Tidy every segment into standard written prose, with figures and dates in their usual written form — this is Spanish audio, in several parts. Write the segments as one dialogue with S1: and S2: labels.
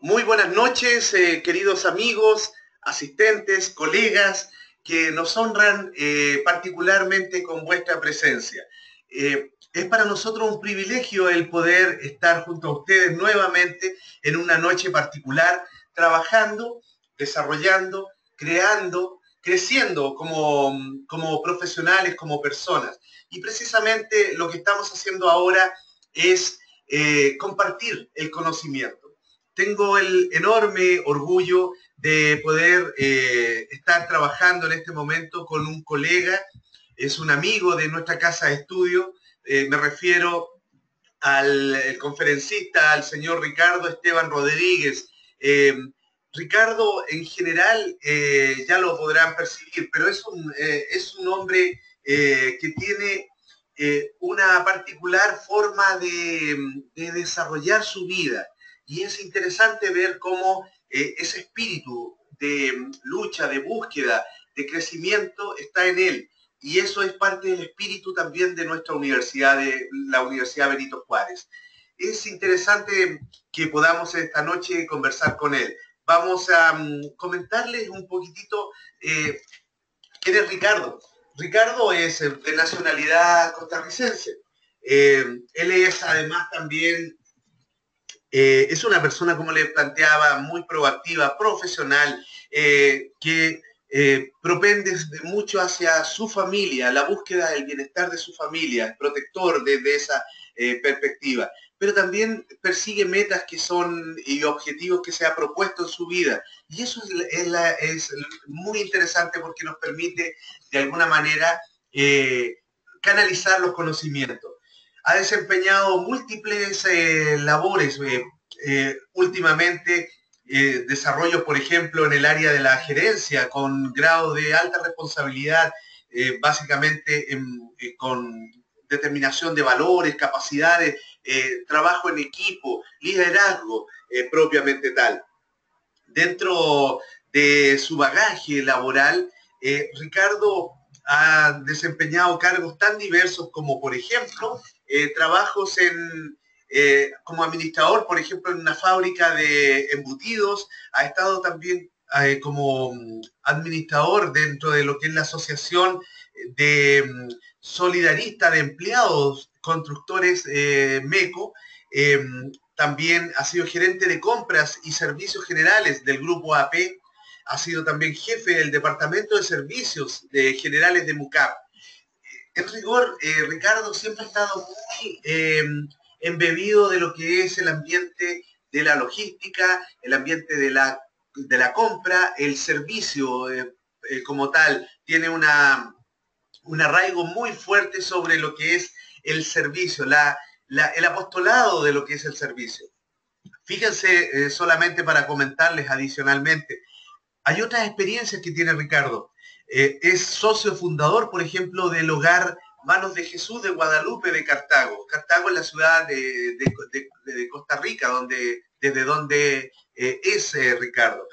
S1: Muy buenas noches, queridos amigos, asistentes, colegas que nos honran particularmente con vuestra presencia. Es para nosotros un privilegio el poder estar junto a ustedes nuevamente en una noche particular, trabajando, desarrollando, creando, creciendo como profesionales, como personas. Y precisamente lo que estamos haciendo ahora es compartir el conocimiento. Tengo el enorme orgullo de poder estar trabajando en este momento con un colega, es un amigo de nuestra casa de estudio, me refiero al conferencista, al señor Ricardo Esteban Rodríguez. Eh, Ricardo, en general, ya lo podrán percibir, pero es un hombre que tiene una particular forma de desarrollar su vida. Y es interesante ver cómo ese espíritu de lucha, de búsqueda, de crecimiento está en él. Y eso es parte del espíritu también de nuestra universidad, de la Universidad Benito Juárez. Es interesante que podamos esta noche conversar con él. Vamos a comentarles un poquitito quién es Ricardo. Ricardo es de nacionalidad costarricense. Él es además también es una persona, como le planteaba, muy proactiva, profesional, que propende mucho hacia su familia, la búsqueda del bienestar de su familia, protector de esa perspectiva, pero también persigue metas que son y objetivos que se ha propuesto en su vida. Y eso es muy interesante porque nos permite, de alguna manera, canalizar los conocimientos. Ha desempeñado múltiples labores. Últimamente, desarrollo, por ejemplo, en el área de la gerencia, con grado de alta responsabilidad, básicamente con determinación de valores, capacidades, trabajo en equipo, liderazgo propiamente tal. Dentro de su bagaje laboral, Ricardo ha desempeñado cargos tan diversos como, por ejemplo, trabajos como administrador, por ejemplo, en una fábrica de embutidos, ha estado también como administrador dentro de lo que es la asociación de solidarista de empleados constructores MECO. eh, También ha sido gerente de compras y servicios generales del grupo AP. Ha sido también jefe del departamento de servicios generales de MUCAP. En rigor, Ricardo siempre ha estado muy embebido de lo que es el ambiente de la logística, el ambiente de la compra, el servicio como tal. Tiene un arraigo muy fuerte sobre lo que es el servicio, el apostolado de lo que es el servicio. Fíjense, solamente para comentarles adicionalmente, hay otras experiencias que tiene Ricardo. Es socio fundador, por ejemplo, del Hogar Manos de Jesús de Guadalupe de Cartago. Cartago es la ciudad de Costa Rica, desde donde es Ricardo.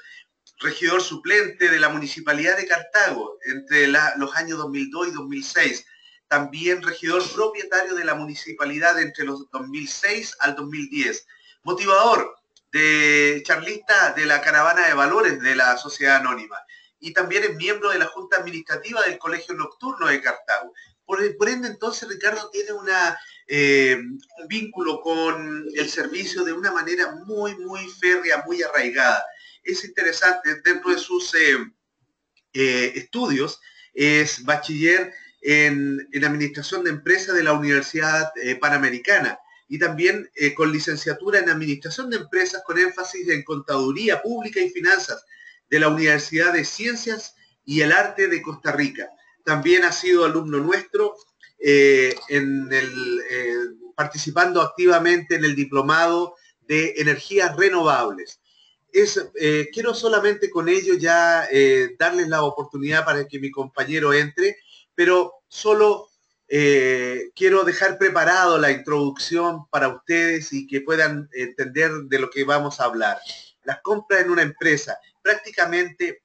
S1: Regidor suplente de la Municipalidad de Cartago entre los años 2002 y 2006. También regidor propietario de la municipalidad entre los 2006 al 2010. Motivador de charlista de la Caravana de Valores de la Sociedad Anónima. Y también es miembro de la Junta Administrativa del Colegio Nocturno de Cartago. Por ende, entonces, Ricardo tiene un vínculo con el servicio de una manera muy, muy férrea, muy arraigada. Es interesante, dentro de sus estudios, es bachiller en Administración de Empresas de la Universidad Panamericana y también con licenciatura en Administración de Empresas con énfasis en Contaduría Pública y Finanzas de la Universidad de Ciencias y el Arte de Costa Rica. También ha sido alumno nuestro participando activamente en el diplomado de energías renovables. Quiero solamente con ello ya darles la oportunidad para que mi compañero entre, pero solo quiero dejar preparado la introducción para ustedes y que puedan entender de lo que vamos a hablar. Las compras en una empresa, prácticamente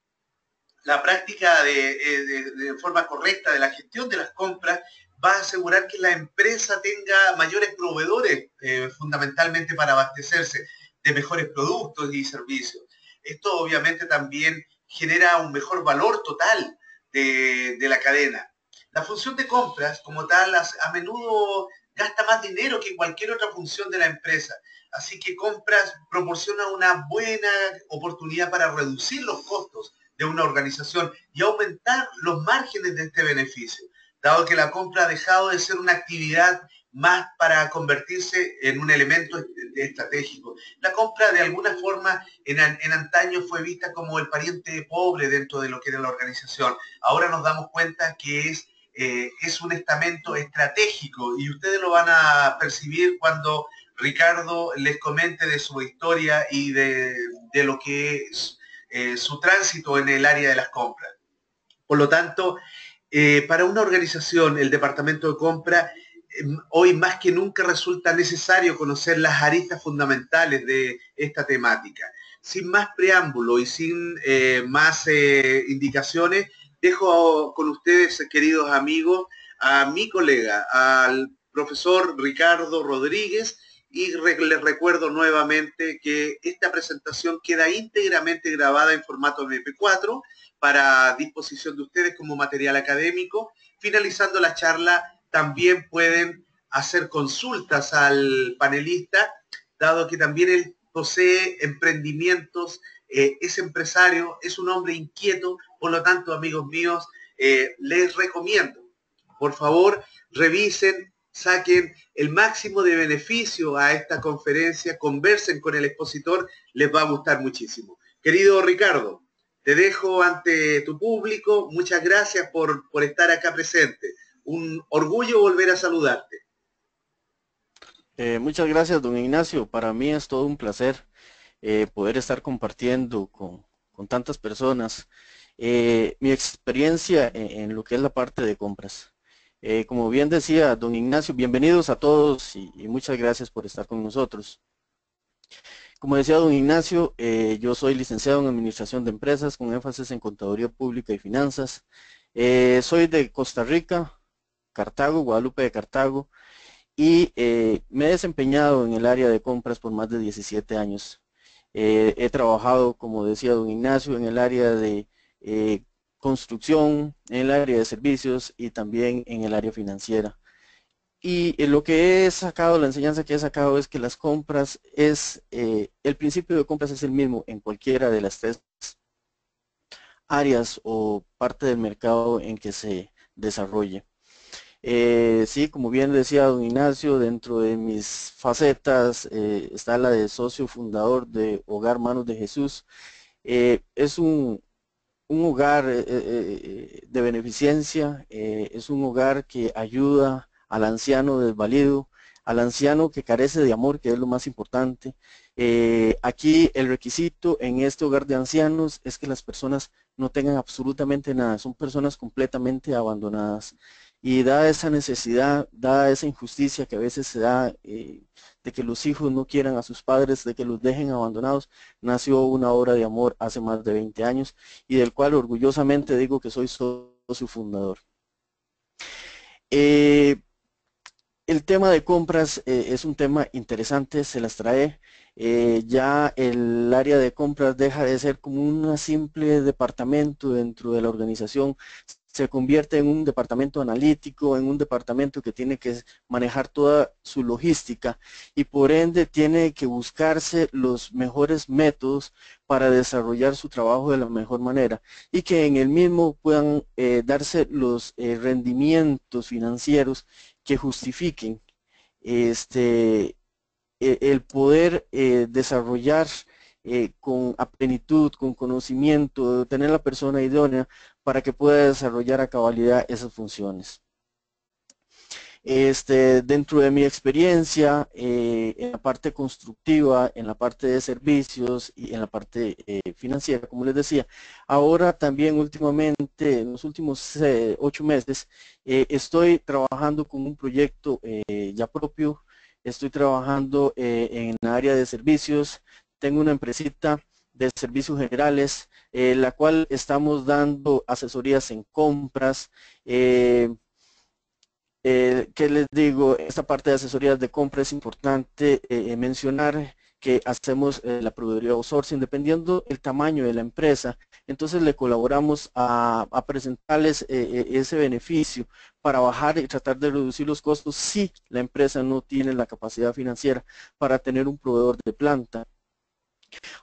S1: la práctica de forma correcta de la gestión de las compras va a asegurar que la empresa tenga mayores proveedores fundamentalmente para abastecerse, de mejores productos y servicios. Esto obviamente también genera un mejor valor total de la cadena. La función de compras, como tal, a menudo gasta más dinero que cualquier otra función de la empresa. Así que compras proporciona una buena oportunidad para reducir los costos de una organización y aumentar los márgenes de este beneficio, dado que la compra ha dejado de ser una actividad más para convertirse en un elemento estratégico. La compra de alguna forma en antaño fue vista como el pariente pobre dentro de lo que era la organización. Ahora nos damos cuenta que es un estamento estratégico y ustedes lo van a percibir cuando Ricardo les comente de su historia y de lo que es su tránsito en el área de las compras. Por lo tanto, para una organización, el departamento de compra, hoy más que nunca resulta necesario conocer las aristas fundamentales de esta temática. Sin más preámbulo y sin más indicaciones, dejo con ustedes, queridos amigos, a mi colega, al profesor Ricardo Rodríguez, y les recuerdo nuevamente que esta presentación queda íntegramente grabada en formato MP4 para disposición de ustedes como material académico. Finalizando la charla, también pueden hacer consultas al panelista, dado que también él posee emprendimientos, es empresario, es un hombre inquieto. Por lo tanto, amigos míos, les recomiendo, por favor, revisen, saquen el máximo de beneficio a esta conferencia, conversen con el expositor, les va a gustar muchísimo. Querido Ricardo, te dejo ante tu público. Muchas gracias por estar acá presente. Un orgullo volver a saludarte.
S2: Muchas gracias, don Ignacio. Para mí es todo un placer poder estar compartiendo con tantas personas mi experiencia en lo que es la parte de compras. Como bien decía don Ignacio, bienvenidos a todos y muchas gracias por estar con nosotros. Como decía don Ignacio, yo soy licenciado en Administración de Empresas con énfasis en Contaduría Pública y Finanzas. Soy de Costa Rica, Cartago, Guadalupe de Cartago, y me he desempeñado en el área de compras por más de 17 años. He trabajado, como decía don Ignacio, en el área de construcción, en el área de servicios y también en el área financiera. Y lo que he sacado, la enseñanza que he sacado es que las compras el principio de compras es el mismo en cualquiera de las tres áreas o parte del mercado en que se desarrolle. Sí, como bien decía don Ignacio, dentro de mis facetas está la de socio fundador de Hogar Manos de Jesús. Es un hogar de beneficencia, es un hogar que ayuda al anciano desvalido, al anciano que carece de amor, que es lo más importante. Aquí el requisito en este hogar de ancianos es que las personas no tengan absolutamente nada, son personas completamente abandonadas. Y dada esa necesidad, dada esa injusticia que a veces se da de que los hijos no quieran a sus padres, de que los dejen abandonados, nació una obra de amor hace más de 20 años y del cual orgullosamente digo que soy socio fundador. El tema de compras es un tema interesante, se las trae. Ya el área de compras deja de ser como un simple departamento dentro de la organización, se convierte en un departamento analítico, en un departamento que tiene que manejar toda su logística y por ende tiene que buscarse los mejores métodos para desarrollar su trabajo de la mejor manera y que en el mismo puedan darse los rendimientos financieros que justifiquen el poder desarrollar con a plenitud, con conocimiento, tener la persona idónea para que pueda desarrollar a cabalidad esas funciones. Dentro de mi experiencia en la parte constructiva, en la parte de servicios y en la parte financiera, como les decía, ahora también últimamente, en los últimos 8 meses, estoy trabajando con un proyecto ya propio, estoy trabajando en el área de servicios, tengo una empresita de servicios generales, la cual estamos dando asesorías en compras, ¿qué les digo? Esta parte de asesorías de compra es importante mencionar que hacemos la proveeduría outsourcing, dependiendo el tamaño de la empresa. Entonces le colaboramos a presentarles ese beneficio para bajar y tratar de reducir los costos si la empresa no tiene la capacidad financiera para tener un proveedor de planta.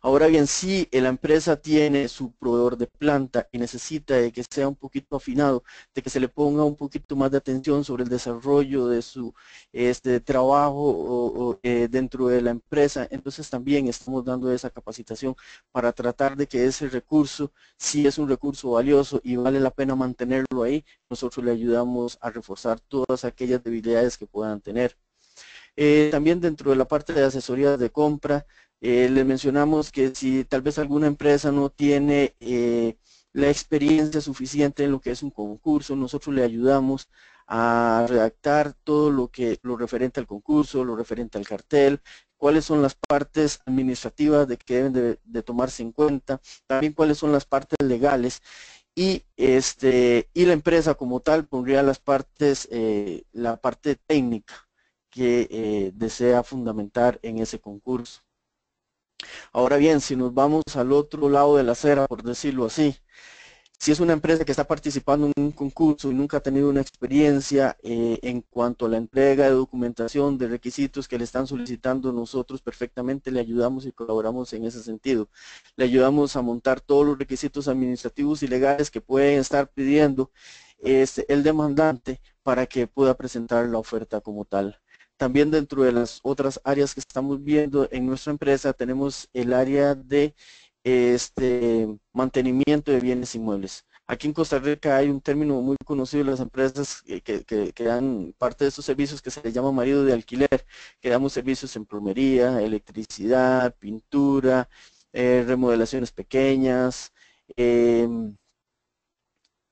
S2: Ahora bien, si la empresa tiene su proveedor de planta y necesita de que sea un poquito afinado, de que se le ponga un poquito más de atención sobre el desarrollo de su trabajo dentro de la empresa, entonces también estamos dando esa capacitación para tratar de que ese recurso, si es un recurso valioso y vale la pena mantenerlo ahí, nosotros le ayudamos a reforzar todas aquellas debilidades que puedan tener. También dentro de la parte de asesoría de compra, les mencionamos que si tal vez alguna empresa no tiene la experiencia suficiente en lo que es un concurso, nosotros le ayudamos a redactar todo lo referente al concurso, lo referente al cartel, cuáles son las partes administrativas de que deben de tomarse en cuenta, también cuáles son las partes legales y la empresa como tal pondría las partes, la parte técnica que desea fundamentar en ese concurso. Ahora bien, si nos vamos al otro lado de la acera, por decirlo así, si es una empresa que está participando en un concurso y nunca ha tenido una experiencia en cuanto a la entrega de documentación, de requisitos que le están solicitando, nosotros perfectamente le ayudamos y colaboramos en ese sentido. Le ayudamos a montar todos los requisitos administrativos y legales que pueden estar pidiendo el demandante para que pueda presentar la oferta como tal. También dentro de las otras áreas que estamos viendo en nuestra empresa tenemos el área de mantenimiento de bienes inmuebles. Aquí en Costa Rica hay un término muy conocido de las empresas que dan parte de estos servicios que se le llama marido de alquiler, que damos servicios en plomería, electricidad, pintura, remodelaciones pequeñas,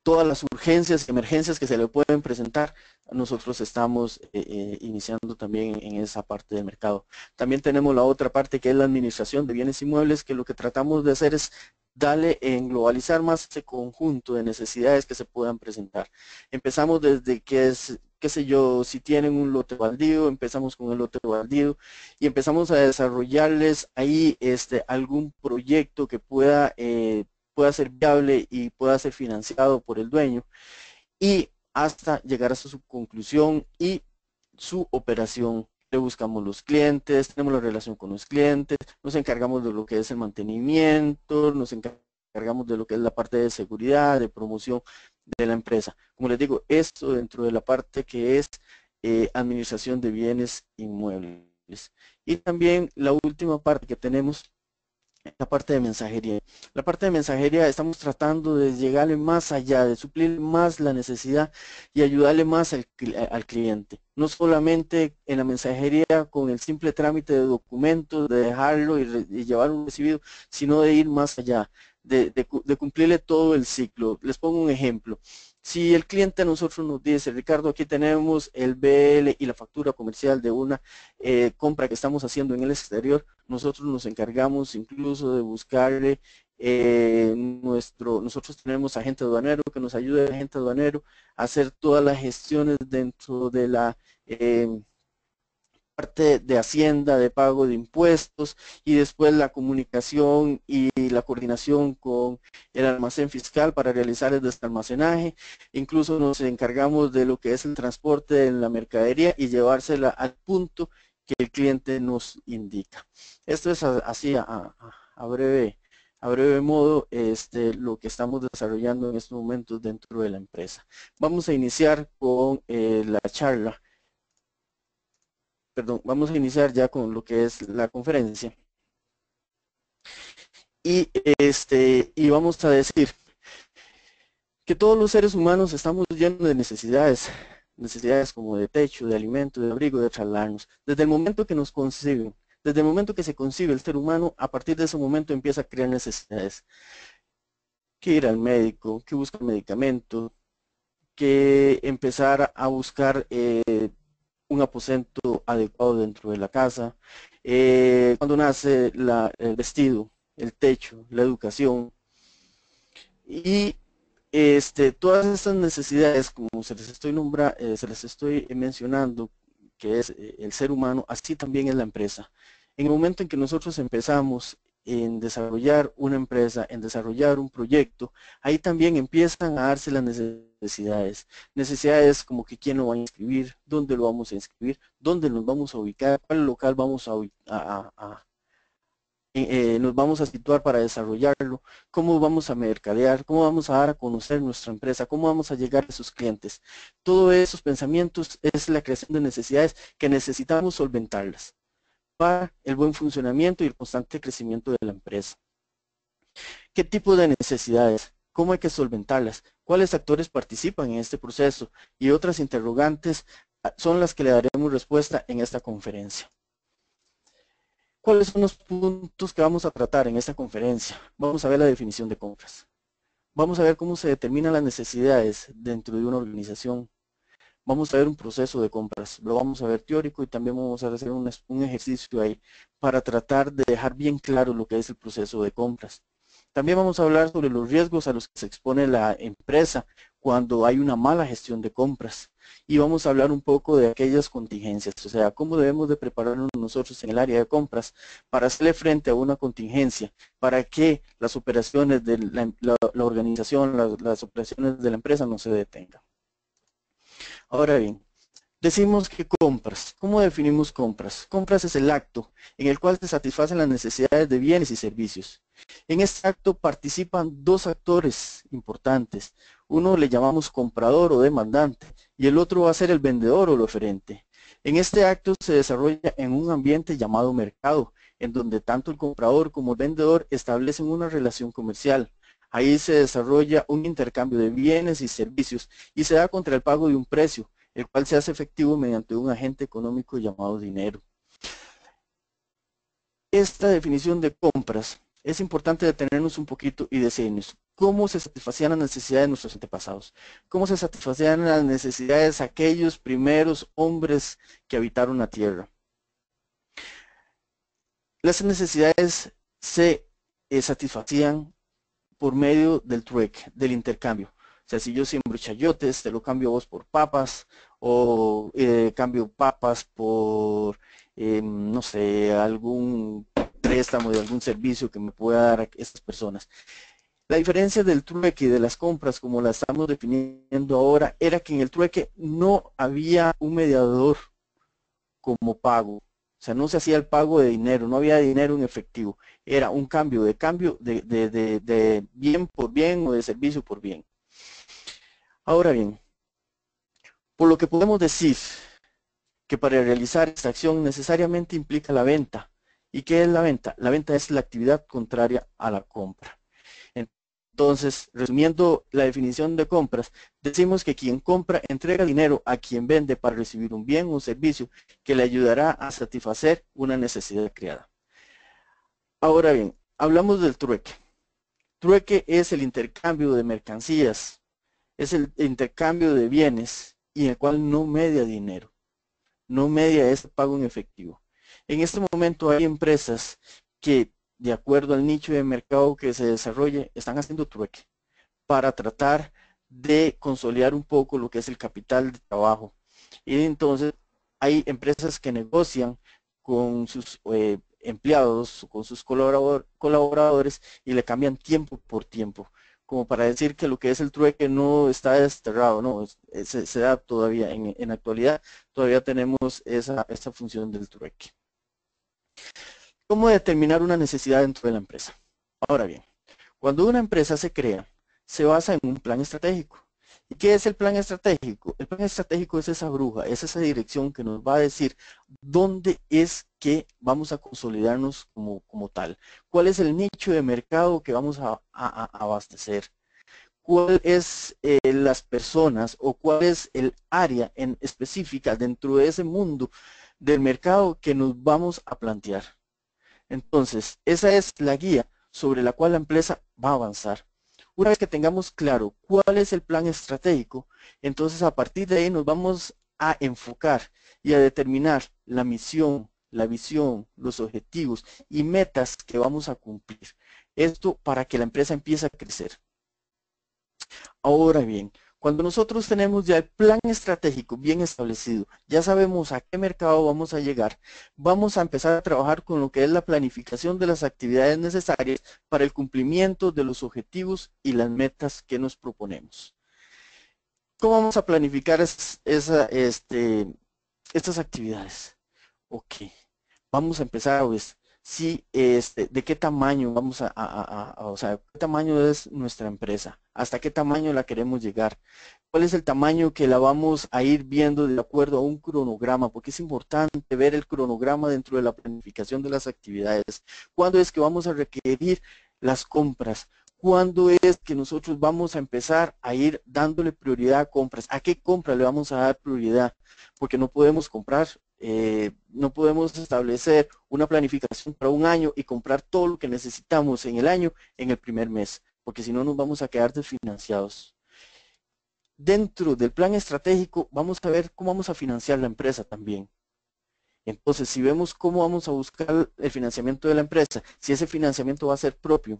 S2: todas las urgencias y emergencias que se le pueden presentar, nosotros estamos iniciando también en esa parte del mercado. También tenemos la otra parte que es la administración de bienes inmuebles, que lo que tratamos de hacer es darle en globalizar más ese conjunto de necesidades que se puedan presentar. Empezamos desde que es, qué sé yo, si tienen un lote baldío, empezamos con el lote baldío y empezamos a desarrollarles ahí algún proyecto que pueda ser viable y pueda ser financiado por el dueño y hasta llegar a su conclusión y su operación. Le buscamos los clientes, tenemos la relación con los clientes, nos encargamos de lo que es el mantenimiento, nos encargamos de lo que es la parte de seguridad, de promoción de la empresa. Como les digo, esto dentro de la parte que es administración de bienes inmuebles. Y también la última parte que tenemos, la parte de mensajería. La parte de mensajería estamos tratando de llegarle más allá, de suplir más la necesidad y ayudarle más al cliente. No solamente en la mensajería con el simple trámite de documentos, de dejarlo y llevar un recibido, sino de ir más allá, de cumplirle todo el ciclo. Les pongo un ejemplo. Si el cliente a nosotros nos dice, Ricardo, aquí tenemos el BL y la factura comercial de una compra que estamos haciendo en el exterior, nosotros nos encargamos incluso de buscarle nosotros tenemos agente aduanero que nos ayuda el agente aduanero a hacer todas las gestiones dentro de la parte de Hacienda, de pago de impuestos y después la comunicación y la coordinación con el almacén fiscal para realizar el desalmacenaje. Incluso nos encargamos de lo que es el transporte de la mercadería y llevársela al punto que el cliente nos indica. Esto es así a breve modo lo que estamos desarrollando en estos momentos dentro de la empresa. Vamos a iniciar con la charla. Perdón, vamos a iniciar ya con lo que es la conferencia. Y vamos a decir que todos los seres humanos estamos llenos de necesidades como de techo, de alimento, de abrigo, de trasladarnos. Desde el momento que nos conciben, desde el momento que se concibe el ser humano, a partir de ese momento empieza a crear necesidades. Que ir al médico, que buscar medicamento, que empezar a buscar un aposento adecuado dentro de la casa, cuando nace el vestido, el techo, la educación y todas estas necesidades, como se les estoy mencionando, que es el ser humano, así también es la empresa. En el momento en que nosotros empezamos en desarrollar una empresa, en desarrollar un proyecto, ahí también empiezan a darse las necesidades. Necesidades como que quién lo va a inscribir, dónde lo vamos a inscribir, dónde nos vamos a ubicar, cuál local vamos nos vamos a situar para desarrollarlo, cómo vamos a mercadear, cómo vamos a dar a conocer nuestra empresa, cómo vamos a llegar a sus clientes. Todos esos pensamientos es la creación de necesidades que necesitamos solventarlas para el buen funcionamiento y el constante crecimiento de la empresa. ¿Qué tipo de necesidades? ¿Cómo hay que solventarlas? ¿Cuáles actores participan en este proceso? Y otras interrogantes son las que le daremos respuesta en esta conferencia. ¿Cuáles son los puntos que vamos a tratar en esta conferencia? Vamos a ver la definición de compras. Vamos a ver cómo se determinan las necesidades dentro de una organización. Vamos a ver un proceso de compras. Lo vamos a ver teórico y también vamos a hacer un ejercicio ahí para tratar de dejar bien claro lo que es el proceso de compras. También vamos a hablar sobre los riesgos a los que se expone la empresa cuando hay una mala gestión de compras. Y vamos a hablar un poco de aquellas contingencias, o sea, cómo debemos de prepararnos nosotros en el área de compras para hacerle frente a una contingencia, para que las operaciones de la organización, las operaciones de la empresa no se detengan. Ahora bien, decimos que compras. ¿Cómo definimos compras? Compras es el acto en el cual se satisfacen las necesidades de bienes y servicios. En este acto participan dos actores importantes. Uno le llamamos comprador o demandante y el otro va a ser el vendedor o el oferente. En este acto se desarrolla en un ambiente llamado mercado, en donde tanto el comprador como el vendedor establecen una relación comercial. Ahí se desarrolla un intercambio de bienes y servicios y se da contra el pago de un precio, el cual se hace efectivo mediante un agente económico llamado dinero. Esta definición de compras es importante detenernos un poquito y decirnos cómo se satisfacían las necesidades de nuestros antepasados, cómo se satisfacían las necesidades de aquellos primeros hombres que habitaron la tierra. Las necesidades se satisfacían por medio del trueque, del intercambio. O sea, si yo siembro chayotes, te lo cambio a vos por papas, o cambio papas por, no sé, algún préstamo de algún servicio que me pueda dar a estas personas. La diferencia del trueque y de las compras, como la estamos definiendo ahora, era que en el trueque no había un mediador como pago. O sea, no se hacía el pago de dinero, no había dinero en efectivo. Era un cambio de bien por bien o de servicio por bien. Ahora bien, por lo que podemos decir que para realizar esta acción necesariamente implica la venta. ¿Y qué es la venta? La venta es la actividad contraria a la compra. Entonces, resumiendo la definición de compras, decimos que quien compra entrega dinero a quien vende para recibir un bien o un servicio que le ayudará a satisfacer una necesidad creada. Ahora bien, hablamos del trueque. Trueque es el intercambio de mercancías, es el intercambio de bienes y en el cual no media dinero, no media este pago en efectivo. En este momento hay empresas que, de acuerdo al nicho de mercado que se desarrolle, están haciendo trueque para tratar de consolidar un poco lo que es el capital de trabajo. Y entonces hay empresas que negocian con sus empleados, con sus colaboradores y le cambian tiempo por tiempo, como para decir que lo que es el trueque no está desterrado, no, se da todavía, en la actualidad todavía tenemos esa función del trueque. ¿Cómo determinar una necesidad dentro de la empresa? Ahora bien, cuando una empresa se crea, se basa en un plan estratégico. ¿Y qué es el plan estratégico? El plan estratégico es esa bruja, es esa dirección que nos va a decir dónde es que vamos a consolidarnos como tal. ¿Cuál es el nicho de mercado que vamos a abastecer? ¿Cuál es las personas o cuál es el área en específica dentro de ese mundo del mercado que nos vamos a plantear? Entonces, esa es la guía sobre la cual la empresa va a avanzar. Una vez que tengamos claro cuál es el plan estratégico, entonces a partir de ahí nos vamos a enfocar y a determinar la misión, la visión, los objetivos y metas que vamos a cumplir. Esto para que la empresa empiece a crecer. Ahora bien, Cuando nosotros tenemos ya el plan estratégico bien establecido, ya sabemos a qué mercado vamos a llegar, vamos a empezar a trabajar con lo que es la planificación de las actividades necesarias para el cumplimiento de los objetivos y las metas que nos proponemos. ¿Cómo vamos a planificar estas actividades? Ok, vamos a empezar, pues, sí, de qué tamaño vamos o sea, qué tamaño es nuestra empresa, hasta qué tamaño la queremos llegar, cuál es el tamaño que la vamos a ir viendo de acuerdo a un cronograma, porque es importante ver el cronograma dentro de la planificación de las actividades, cuándo es que vamos a requerir las compras, cuándo es que nosotros vamos a empezar a ir dándole prioridad a compras, a qué compra le vamos a dar prioridad, porque no podemos comprar, no podemos establecer una planificación para un año y comprar todo lo que necesitamos en el año en el primer mes, porque si no nos vamos a quedar desfinanciados. Dentro del plan estratégico vamos a ver cómo vamos a financiar la empresa también. Entonces, si vemos cómo vamos a buscar el financiamiento de la empresa, si ese financiamiento va a ser propio,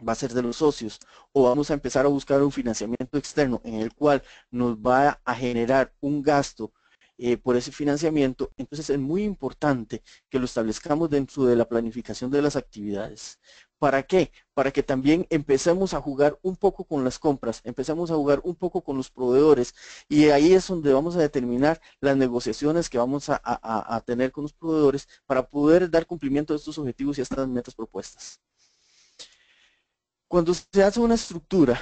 S2: va a ser de los socios, o vamos a empezar a buscar un financiamiento externo en el cual nos va a generar un gasto por ese financiamiento, entonces es muy importante que lo establezcamos dentro de la planificación de las actividades. ¿Para qué? Para que también empecemos a jugar un poco con las compras, empecemos a jugar un poco con los proveedores, y ahí es donde vamos a determinar las negociaciones que vamos a tener con los proveedores para poder dar cumplimiento a estos objetivos y a estas metas propuestas. Cuando se hace una estructura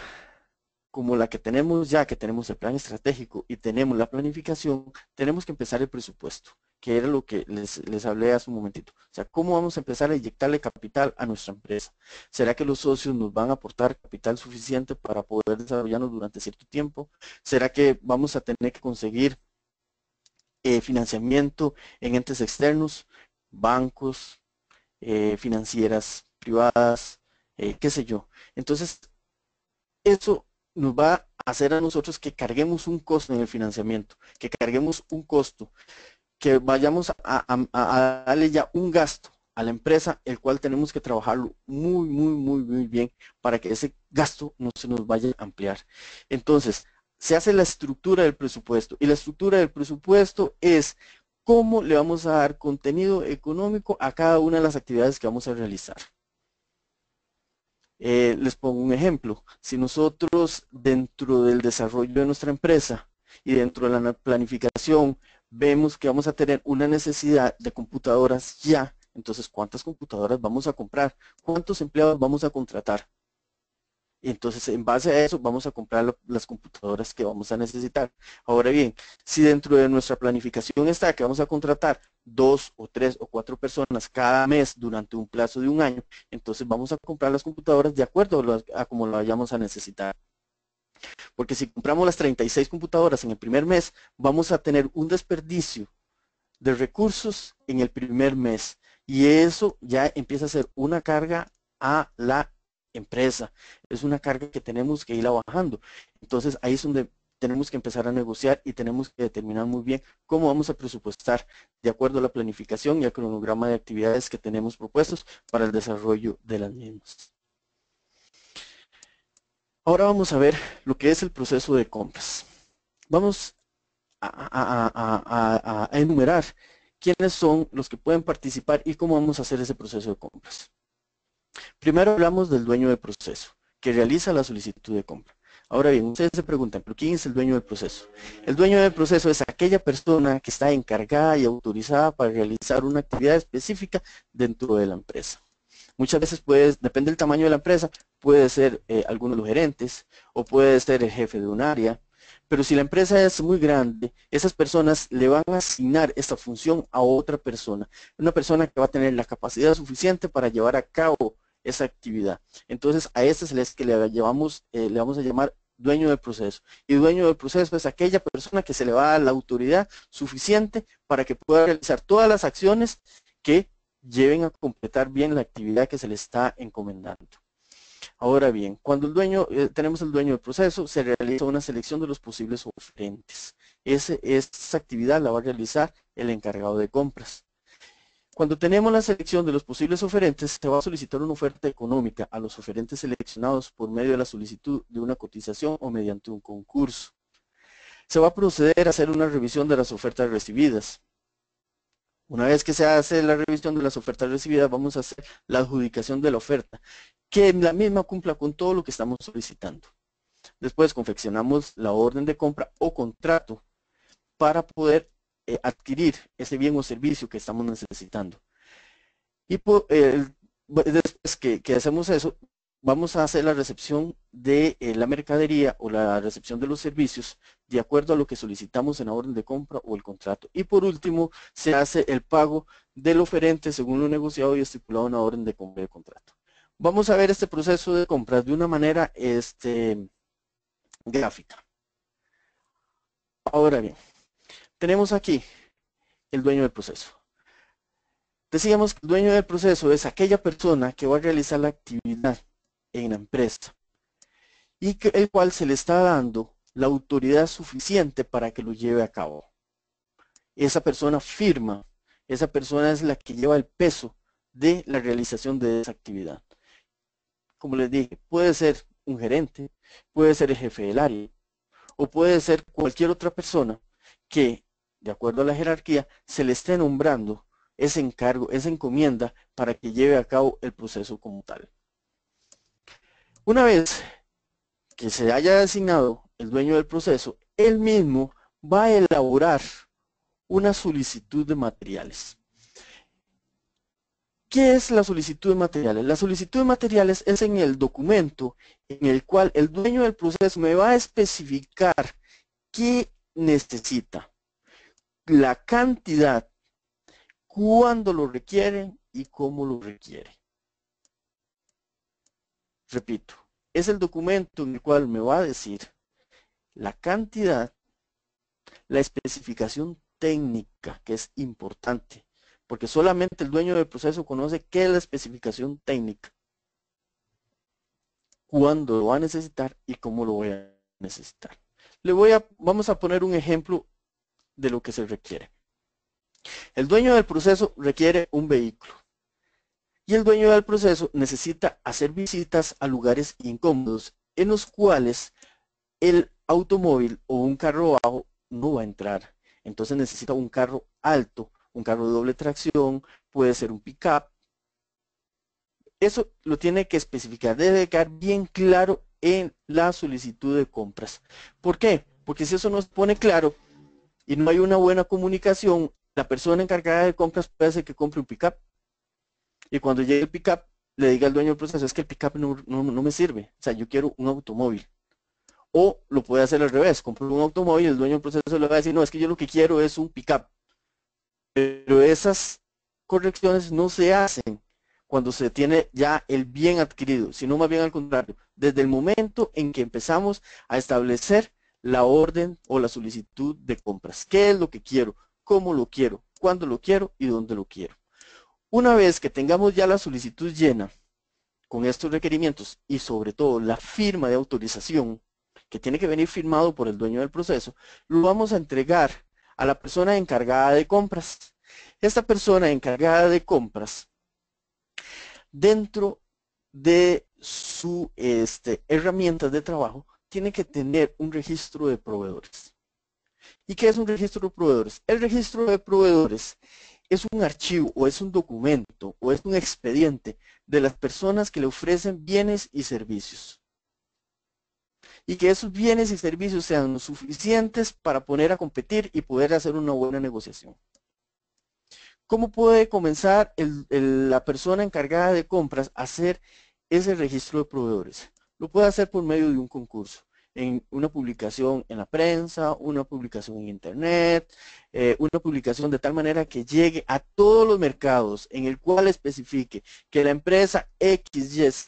S2: como la que tenemos ya, que tenemos el plan estratégico y tenemos la planificación, tenemos que empezar el presupuesto, que era lo que les hablé hace un momentito. O sea, ¿cómo vamos a empezar a inyectarle capital a nuestra empresa? ¿Será que los socios nos van a aportar capital suficiente para poder desarrollarnos durante cierto tiempo? ¿Será que vamos a tener que conseguir financiamiento en entes externos, bancos, financieras privadas, qué sé yo? Entonces, eso nos va a hacer a nosotros que carguemos un costo en el financiamiento, que carguemos un costo, que vayamos a darle ya un gasto a la empresa, el cual tenemos que trabajarlo muy bien para que ese gasto no se nos vaya a ampliar. Entonces, se hace la estructura del presupuesto, y la estructura del presupuesto es cómo le vamos a dar contenido económico a cada una de las actividades que vamos a realizar. Les pongo un ejemplo. Si nosotros dentro del desarrollo de nuestra empresa y dentro de la planificación vemos que vamos a tener una necesidad de computadoras ya, entonces ¿cuántas computadoras vamos a comprar? ¿Cuántos empleados vamos a contratar? Y entonces en base a eso vamos a comprar las computadoras que vamos a necesitar. Ahora bien, si dentro de nuestra planificación está que vamos a contratar 2 o 3 o 4 personas cada mes durante un plazo de un año, entonces vamos a comprar las computadoras de acuerdo a como lo vayamos a necesitar. Porque si compramos las 36 computadoras en el primer mes, vamos a tener un desperdicio de recursos en el primer mes. Y eso ya empieza a ser una carga a la empresa. Es una carga que tenemos que ir bajando. Entonces ahí es donde tenemos que empezar a negociar y tenemos que determinar muy bien cómo vamos a presupuestar de acuerdo a la planificación y al cronograma de actividades que tenemos propuestos para el desarrollo de las mismas. Ahora vamos a ver lo que es el proceso de compras. Vamos a enumerar quiénes son los que pueden participar y cómo vamos a hacer ese proceso de compras. Primero hablamos del dueño del proceso, que realiza la solicitud de compra. Ahora bien, ustedes se preguntan, ¿pero quién es el dueño del proceso? El dueño del proceso es aquella persona que está encargada y autorizada para realizar una actividad específica dentro de la empresa. Muchas veces depende del tamaño de la empresa, puede ser alguno de los gerentes o puede ser el jefe de un área. Pero si la empresa es muy grande, esas personas le van a asignar esta función a otra persona. Una persona que va a tener la capacidad suficiente para llevar a cabo esa actividad. Entonces a este es el que le vamos a llamar dueño del proceso. Y dueño del proceso es aquella persona que se le va a dar la autoridad suficiente para que pueda realizar todas las acciones que lleven a completar bien la actividad que se le está encomendando. Ahora bien, cuando tenemos el dueño del proceso, se realiza una selección de los posibles oferentes. Esa actividad la va a realizar el encargado de compras. Cuando tenemos la selección de los posibles oferentes, se va a solicitar una oferta económica a los oferentes seleccionados por medio de la solicitud de una cotización o mediante un concurso. Se va a proceder a hacer una revisión de las ofertas recibidas. Una vez que se hace la revisión de las ofertas recibidas, vamos a hacer la adjudicación de la oferta, que la misma cumpla con todo lo que estamos solicitando. Después confeccionamos la orden de compra o contrato para poder adquirir ese bien o servicio que estamos necesitando. Y después que hacemos eso, vamos a hacer la recepción de la mercadería o la recepción de los servicios de acuerdo a lo que solicitamos en la orden de compra o el contrato. Y por último, se hace el pago del oferente según lo negociado y estipulado en la orden de compra y de contrato. Vamos a ver este proceso de compras de una manera gráfica. Ahora bien, tenemos aquí el dueño del proceso. Decíamos que el dueño del proceso es aquella persona que va a realizar la actividad en la empresa y el cual se le está dando la autoridad suficiente para que lo lleve a cabo. Esa persona firma, esa persona es la que lleva el peso de la realización de esa actividad. Como les dije, puede ser un gerente, puede ser el jefe del área, o puede ser cualquier otra persona que, de acuerdo a la jerarquía, se le esté nombrando ese encargo, esa encomienda para que lleve a cabo el proceso como tal. Una vez que se haya designado el dueño del proceso, él mismo va a elaborar una solicitud de materiales. ¿Qué es la solicitud de materiales? La solicitud de materiales es en el documento en el cual el dueño del proceso me va a especificar qué necesita, la cantidad, cuándo lo requiere y cómo lo requiere. Repito, es el documento en el cual me va a decir la cantidad, la especificación técnica, que es importante, porque solamente el dueño del proceso conoce qué es la especificación técnica, cuándo lo va a necesitar y cómo lo voy a necesitar. Vamos a poner un ejemplo de lo que se requiere. El dueño del proceso requiere un vehículo y el dueño del proceso necesita hacer visitas a lugares incómodos en los cuales el automóvil o un carro bajo no va a entrar. Entonces necesita un carro alto, un carro de doble tracción, puede ser un pick-up. Eso lo tiene que especificar, debe quedar bien claro en la solicitud de compras. ¿Por qué? Porque si eso no se pone claro y no hay una buena comunicación, la persona encargada de compras puede hacer que compre un pick-up. Y cuando llegue el pick-up, le diga al dueño del proceso, es que el pick-up no me sirve, o sea, yo quiero un automóvil. O lo puede hacer al revés, comprar un automóvil y el dueño del proceso le va a decir, no, es que yo lo que quiero es un pick-up. Pero esas correcciones no se hacen cuando se tiene ya el bien adquirido, sino más bien al contrario, desde el momento en que empezamos a establecer la orden o la solicitud de compras. ¿Qué es lo que quiero? ¿Cómo lo quiero? ¿Cuándo lo quiero? ¿Y dónde lo quiero? Una vez que tengamos ya la solicitud llena con estos requerimientos y sobre todo la firma de autorización, que tiene que venir firmado por el dueño del proceso, lo vamos a entregar a la persona encargada de compras. Esta persona encargada de compras, dentro de su herramientas de trabajo, tiene que tener un registro de proveedores. ¿Y qué es un registro de proveedores? El registro de proveedores es un archivo o es un documento o es un expediente de las personas que le ofrecen bienes y servicios. Y que esos bienes y servicios sean suficientes para poner a competir y poder hacer una buena negociación. ¿Cómo puede comenzar la persona encargada de compras a hacer ese registro de proveedores? Lo puede hacer por medio de un concurso, en una publicación en la prensa, una publicación en internet, una publicación de tal manera que llegue a todos los mercados en el cual especifique que la empresa XYZ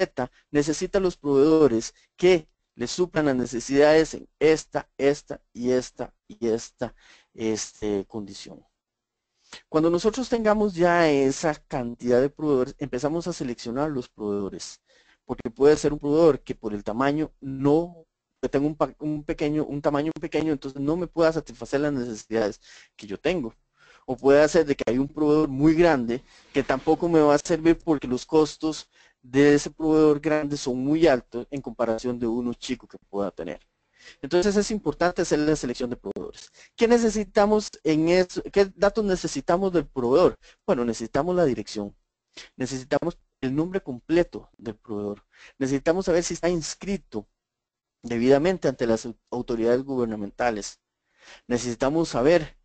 S2: necesita los proveedores que le suplan las necesidades en esta condición. Cuando nosotros tengamos ya esa cantidad de proveedores, empezamos a seleccionar los proveedores, porque puede ser un proveedor que por el tamaño que tenga un tamaño pequeño, entonces no me pueda satisfacer las necesidades que yo tengo. O puede ser de que hay un proveedor muy grande que tampoco me va a servir porque los costos de ese proveedor grande son muy altos en comparación de uno chico que pueda tener. Entonces es importante hacer la selección de proveedores. ¿Qué necesitamos en eso? ¿Qué datos necesitamos del proveedor? Bueno, necesitamos la dirección, necesitamos el nombre completo del proveedor, necesitamos saber si está inscrito debidamente ante las autoridades gubernamentales, necesitamos saber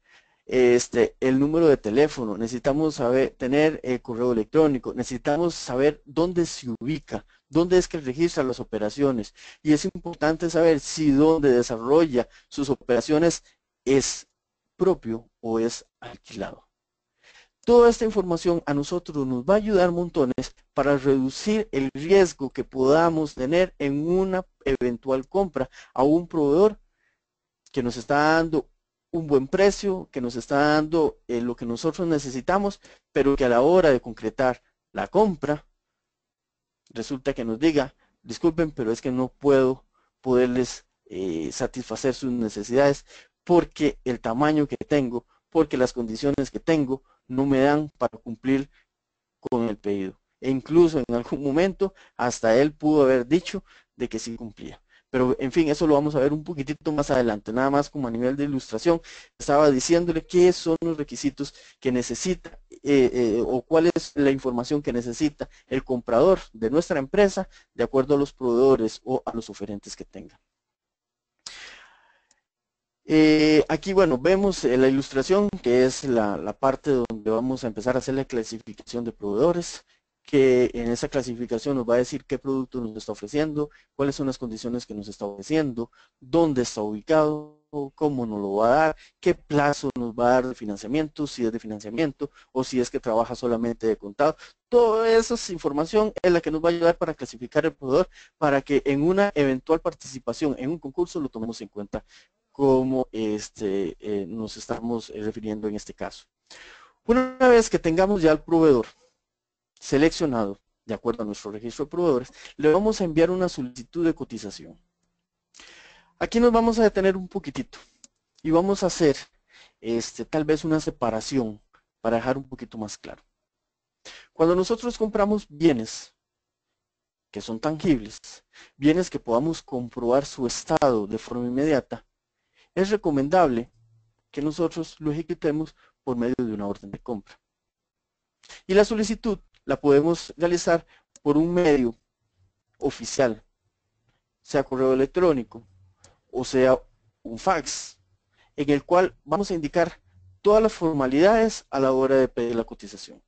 S2: el número de teléfono, necesitamos saber, tener correo electrónico, necesitamos saber dónde se ubica, dónde es que registra las operaciones, y es importante saber si donde desarrolla sus operaciones es propio o es alquilado. Toda esta información a nosotros nos va a ayudar montones para reducir el riesgo que podamos tener en una eventual compra a un proveedor que nos está dando un buen precio, que nos está dando lo que nosotros necesitamos, pero que a la hora de concretar la compra, resulta que nos diga, disculpen, pero es que no puedo poderles satisfacer sus necesidades porque el tamaño que tengo, porque las condiciones que tengo no me dan para cumplir con el pedido. E incluso en algún momento hasta él pudo haber dicho de que sí cumplía. Pero en fin, eso lo vamos a ver un poquitito más adelante, nada más como a nivel de ilustración. Estaba diciéndole qué son los requisitos que necesita o cuál es la información que necesita el comprador de nuestra empresa de acuerdo a los proveedores o a los oferentes que tenga. Aquí, bueno, vemos la ilustración, que es la parte donde vamos a empezar a hacer la clasificación de proveedores, que en esa clasificación nos va a decir qué producto nos está ofreciendo, cuáles son las condiciones que nos está ofreciendo, dónde está ubicado, cómo nos lo va a dar, qué plazo nos va a dar de financiamiento, si es de financiamiento o si es que trabaja solamente de contado. Toda esa información es la que nos va a ayudar para clasificar el proveedor, para que en una eventual participación en un concurso lo tomemos en cuenta como nos estamos refiriendo en este caso. Una vez que tengamos ya el proveedor seleccionado, de acuerdo a nuestro registro de proveedores, le vamos a enviar una solicitud de cotización. Aquí nos vamos a detener un poquitito y vamos a hacer tal vez una separación para dejar un poquito más claro. Cuando nosotros compramos bienes que son tangibles, bienes que podamos comprobar su estado de forma inmediata, es recomendable que nosotros lo ejecutemos por medio de una orden de compra. Y la solicitud la podemos realizar por un medio oficial, sea correo electrónico o sea un fax, en el cual vamos a indicar todas las formalidades a la hora de pedir la cotización.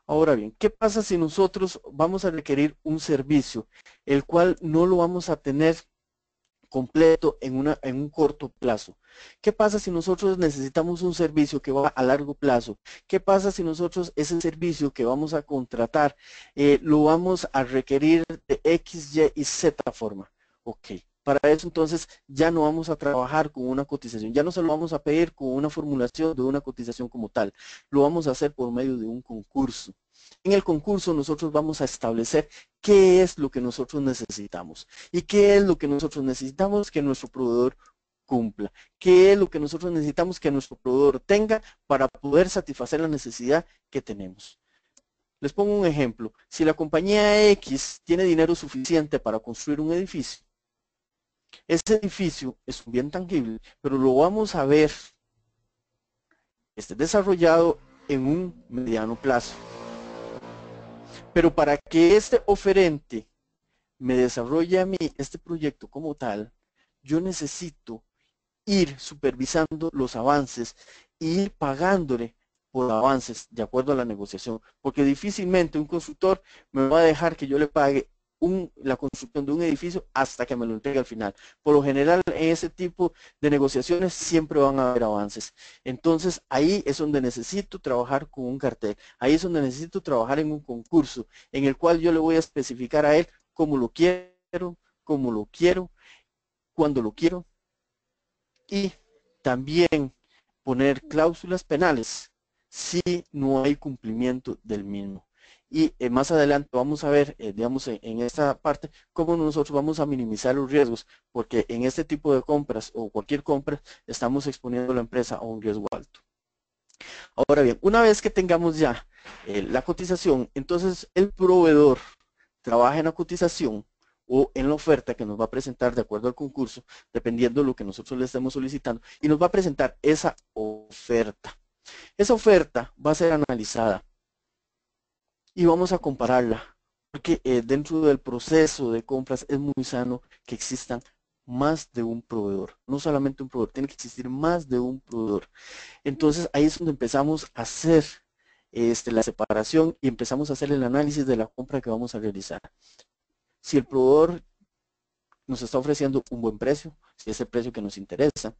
S2: Ahora bien, ¿qué pasa si nosotros vamos a requerir un servicio, el cual no lo vamos a tener completo en un corto plazo? ¿Qué pasa si nosotros necesitamos un servicio que va a largo plazo? ¿Qué pasa si nosotros ese servicio que vamos a contratar lo vamos a requerir de X, Y y Z forma? Ok, para eso entonces ya no vamos a trabajar con una cotización, ya no se lo vamos a pedir con una formulación de una cotización como tal, lo vamos a hacer por medio de un concurso. En el concurso nosotros vamos a establecer qué es lo que nosotros necesitamos y qué es lo que nosotros necesitamos que nuestro proveedor cumpla, qué es lo que nosotros necesitamos que nuestro proveedor tenga para poder satisfacer la necesidad que tenemos. Les pongo un ejemplo, si la compañía X tiene dinero suficiente para construir un edificio, ese edificio es un bien tangible, pero lo vamos a ver desarrollado en un mediano plazo. Pero para que este oferente me desarrolle a mí este proyecto como tal, yo necesito ir supervisando los avances e ir pagándole por avances de acuerdo a la negociación, porque difícilmente un constructor me va a dejar que yo le pague la construcción de un edificio hasta que me lo entregue al final. Por lo general, en ese tipo de negociaciones siempre van a haber avances. Entonces, ahí es donde necesito trabajar con un cartel. Ahí es donde necesito trabajar en un concurso, en el cual yo le voy a especificar a él cómo lo quiero, cuándo lo quiero, y también poner cláusulas penales si no hay cumplimiento del mismo. Y más adelante vamos a ver, digamos, en esta parte, cómo nosotros vamos a minimizar los riesgos, porque en este tipo de compras o cualquier compra estamos exponiendo a la empresa a un riesgo alto. Ahora bien, una vez que tengamos ya la cotización, entonces el proveedor trabaja en la cotización o en la oferta que nos va a presentar de acuerdo al concurso, dependiendo de lo que nosotros le estemos solicitando, y nos va a presentar esa oferta. Esa oferta va a ser analizada y vamos a compararla, porque dentro del proceso de compras es muy sano que existan más de un proveedor, no solamente un proveedor, tiene que existir más de un proveedor. Entonces ahí es donde empezamos a hacer la separación y empezamos a hacer el análisis de la compra que vamos a realizar. Si el proveedor nos está ofreciendo un buen precio, si es el precio que nos interesa,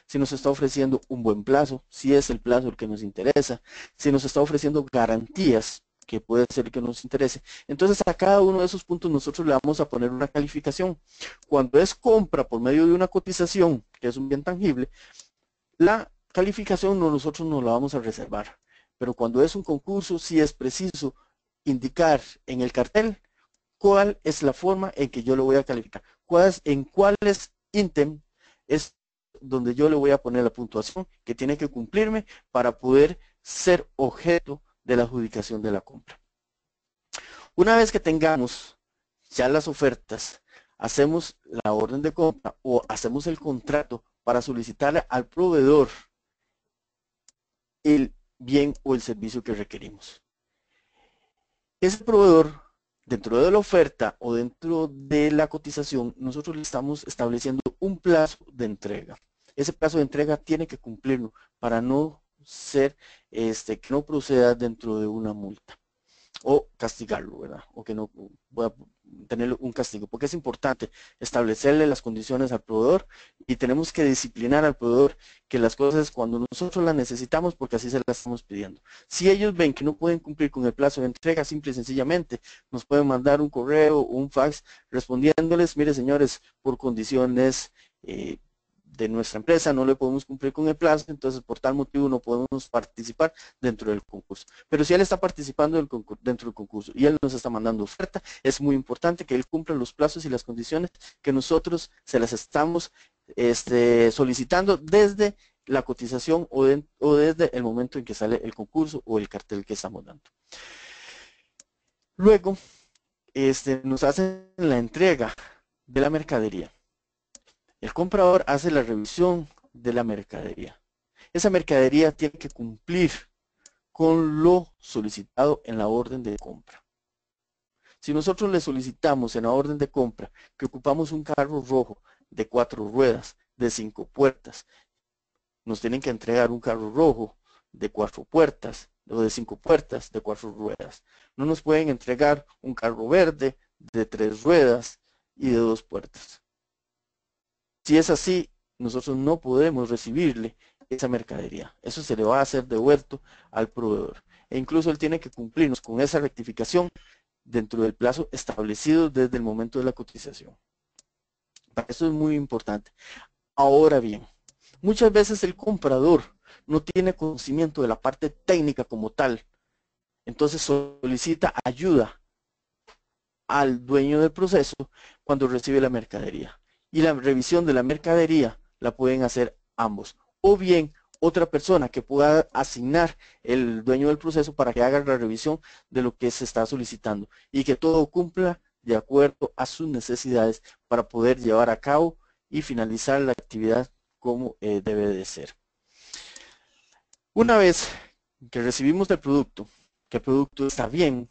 S2: si nos está ofreciendo un buen plazo, si es el plazo el que nos interesa, si nos está ofreciendo garantías, que puede ser que nos interese. Entonces a cada uno de esos puntos nosotros le vamos a poner una calificación. Cuando es compra por medio de una cotización, que es un bien tangible, la calificación nosotros nos la vamos a reservar. Pero cuando es un concurso, sí es preciso indicar en el cartel cuál es la forma en que yo lo voy a calificar, en cuáles ítems es donde yo le voy a poner la puntuación que tiene que cumplirme para poder ser objeto de la adjudicación de la compra. Una vez que tengamos ya las ofertas, hacemos la orden de compra o hacemos el contrato para solicitarle al proveedor el bien o el servicio que requerimos. Ese proveedor, dentro de la oferta o dentro de la cotización, nosotros le estamos estableciendo un plazo de entrega. Ese plazo de entrega tiene que cumplirlo para no ser, que no proceda dentro de una multa o castigarlo, ¿verdad? O que no pueda tener un castigo, porque es importante establecerle las condiciones al proveedor y tenemos que disciplinar al proveedor que las cosas cuando nosotros las necesitamos, porque así se las estamos pidiendo. Si ellos ven que no pueden cumplir con el plazo de entrega, simple y sencillamente nos pueden mandar un correo o un fax respondiéndoles, mire señores, por condiciones de nuestra empresa no le podemos cumplir con el plazo, entonces por tal motivo no podemos participar dentro del concurso. Pero si él está participando dentro del concurso y él nos está mandando oferta, es muy importante que él cumpla los plazos y las condiciones que nosotros se las estamos solicitando desde la cotización o desde el momento en que sale el concurso o el cartel que estamos dando. Luego, nos hacen la entrega de la mercadería. El comprador hace la revisión de la mercadería. Esa mercadería tiene que cumplir con lo solicitado en la orden de compra. Si nosotros le solicitamos en la orden de compra que ocupamos un carro rojo de 4 ruedas, de 5 puertas, nos tienen que entregar un carro rojo de 4 puertas o de 5 puertas de 4 ruedas. No nos pueden entregar un carro verde de 3 ruedas y de 2 puertas. Si es así, nosotros no podemos recibirle esa mercadería. Eso se le va a hacer devuelto al proveedor. E incluso él tiene que cumplirnos con esa rectificación dentro del plazo establecido desde el momento de la cotización. Eso es muy importante. Ahora bien, muchas veces el comprador no tiene conocimiento de la parte técnica como tal. Entonces solicita ayuda al dueño del proceso cuando recibe la mercadería. Y la revisión de la mercadería la pueden hacer ambos. O bien otra persona que pueda asignar el dueño del proceso para que haga la revisión de lo que se está solicitando y que todo cumpla de acuerdo a sus necesidades para poder llevar a cabo y finalizar la actividad como debe de ser. Una vez que recibimos el producto, que el producto está bien,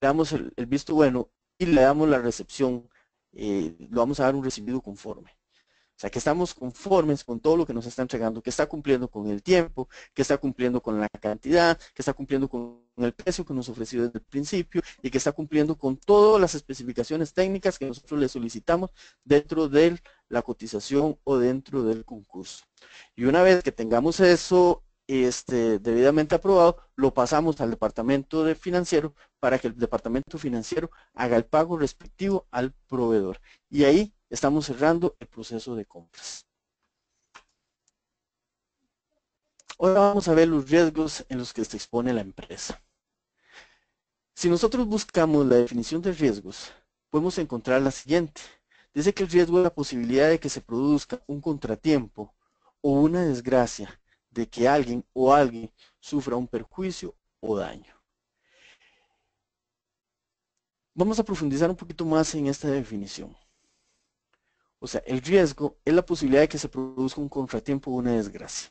S2: le damos el visto bueno y le damos la recepción, lo vamos a dar un recibido conforme. O sea, que estamos conformes con todo lo que nos está entregando, que está cumpliendo con el tiempo, que está cumpliendo con la cantidad, que está cumpliendo con el precio que nos ofreció desde el principio y que está cumpliendo con todas las especificaciones técnicas que nosotros le solicitamos dentro de la cotización o dentro del concurso. Y una vez que tengamos eso debidamente aprobado, lo pasamos al departamento financiero para que el departamento financiero haga el pago respectivo al proveedor. Y ahí estamos cerrando el proceso de compras. Ahora vamos a ver los riesgos en los que se expone la empresa. Si nosotros buscamos la definición de riesgos, podemos encontrar la siguiente. Dice que el riesgo es la posibilidad de que se produzca un contratiempo o una desgracia de que alguien o alguien sufra un perjuicio o daño. Vamos a profundizar un poquito más en esta definición. O sea, el riesgo es la posibilidad de que se produzca un contratiempo o una desgracia.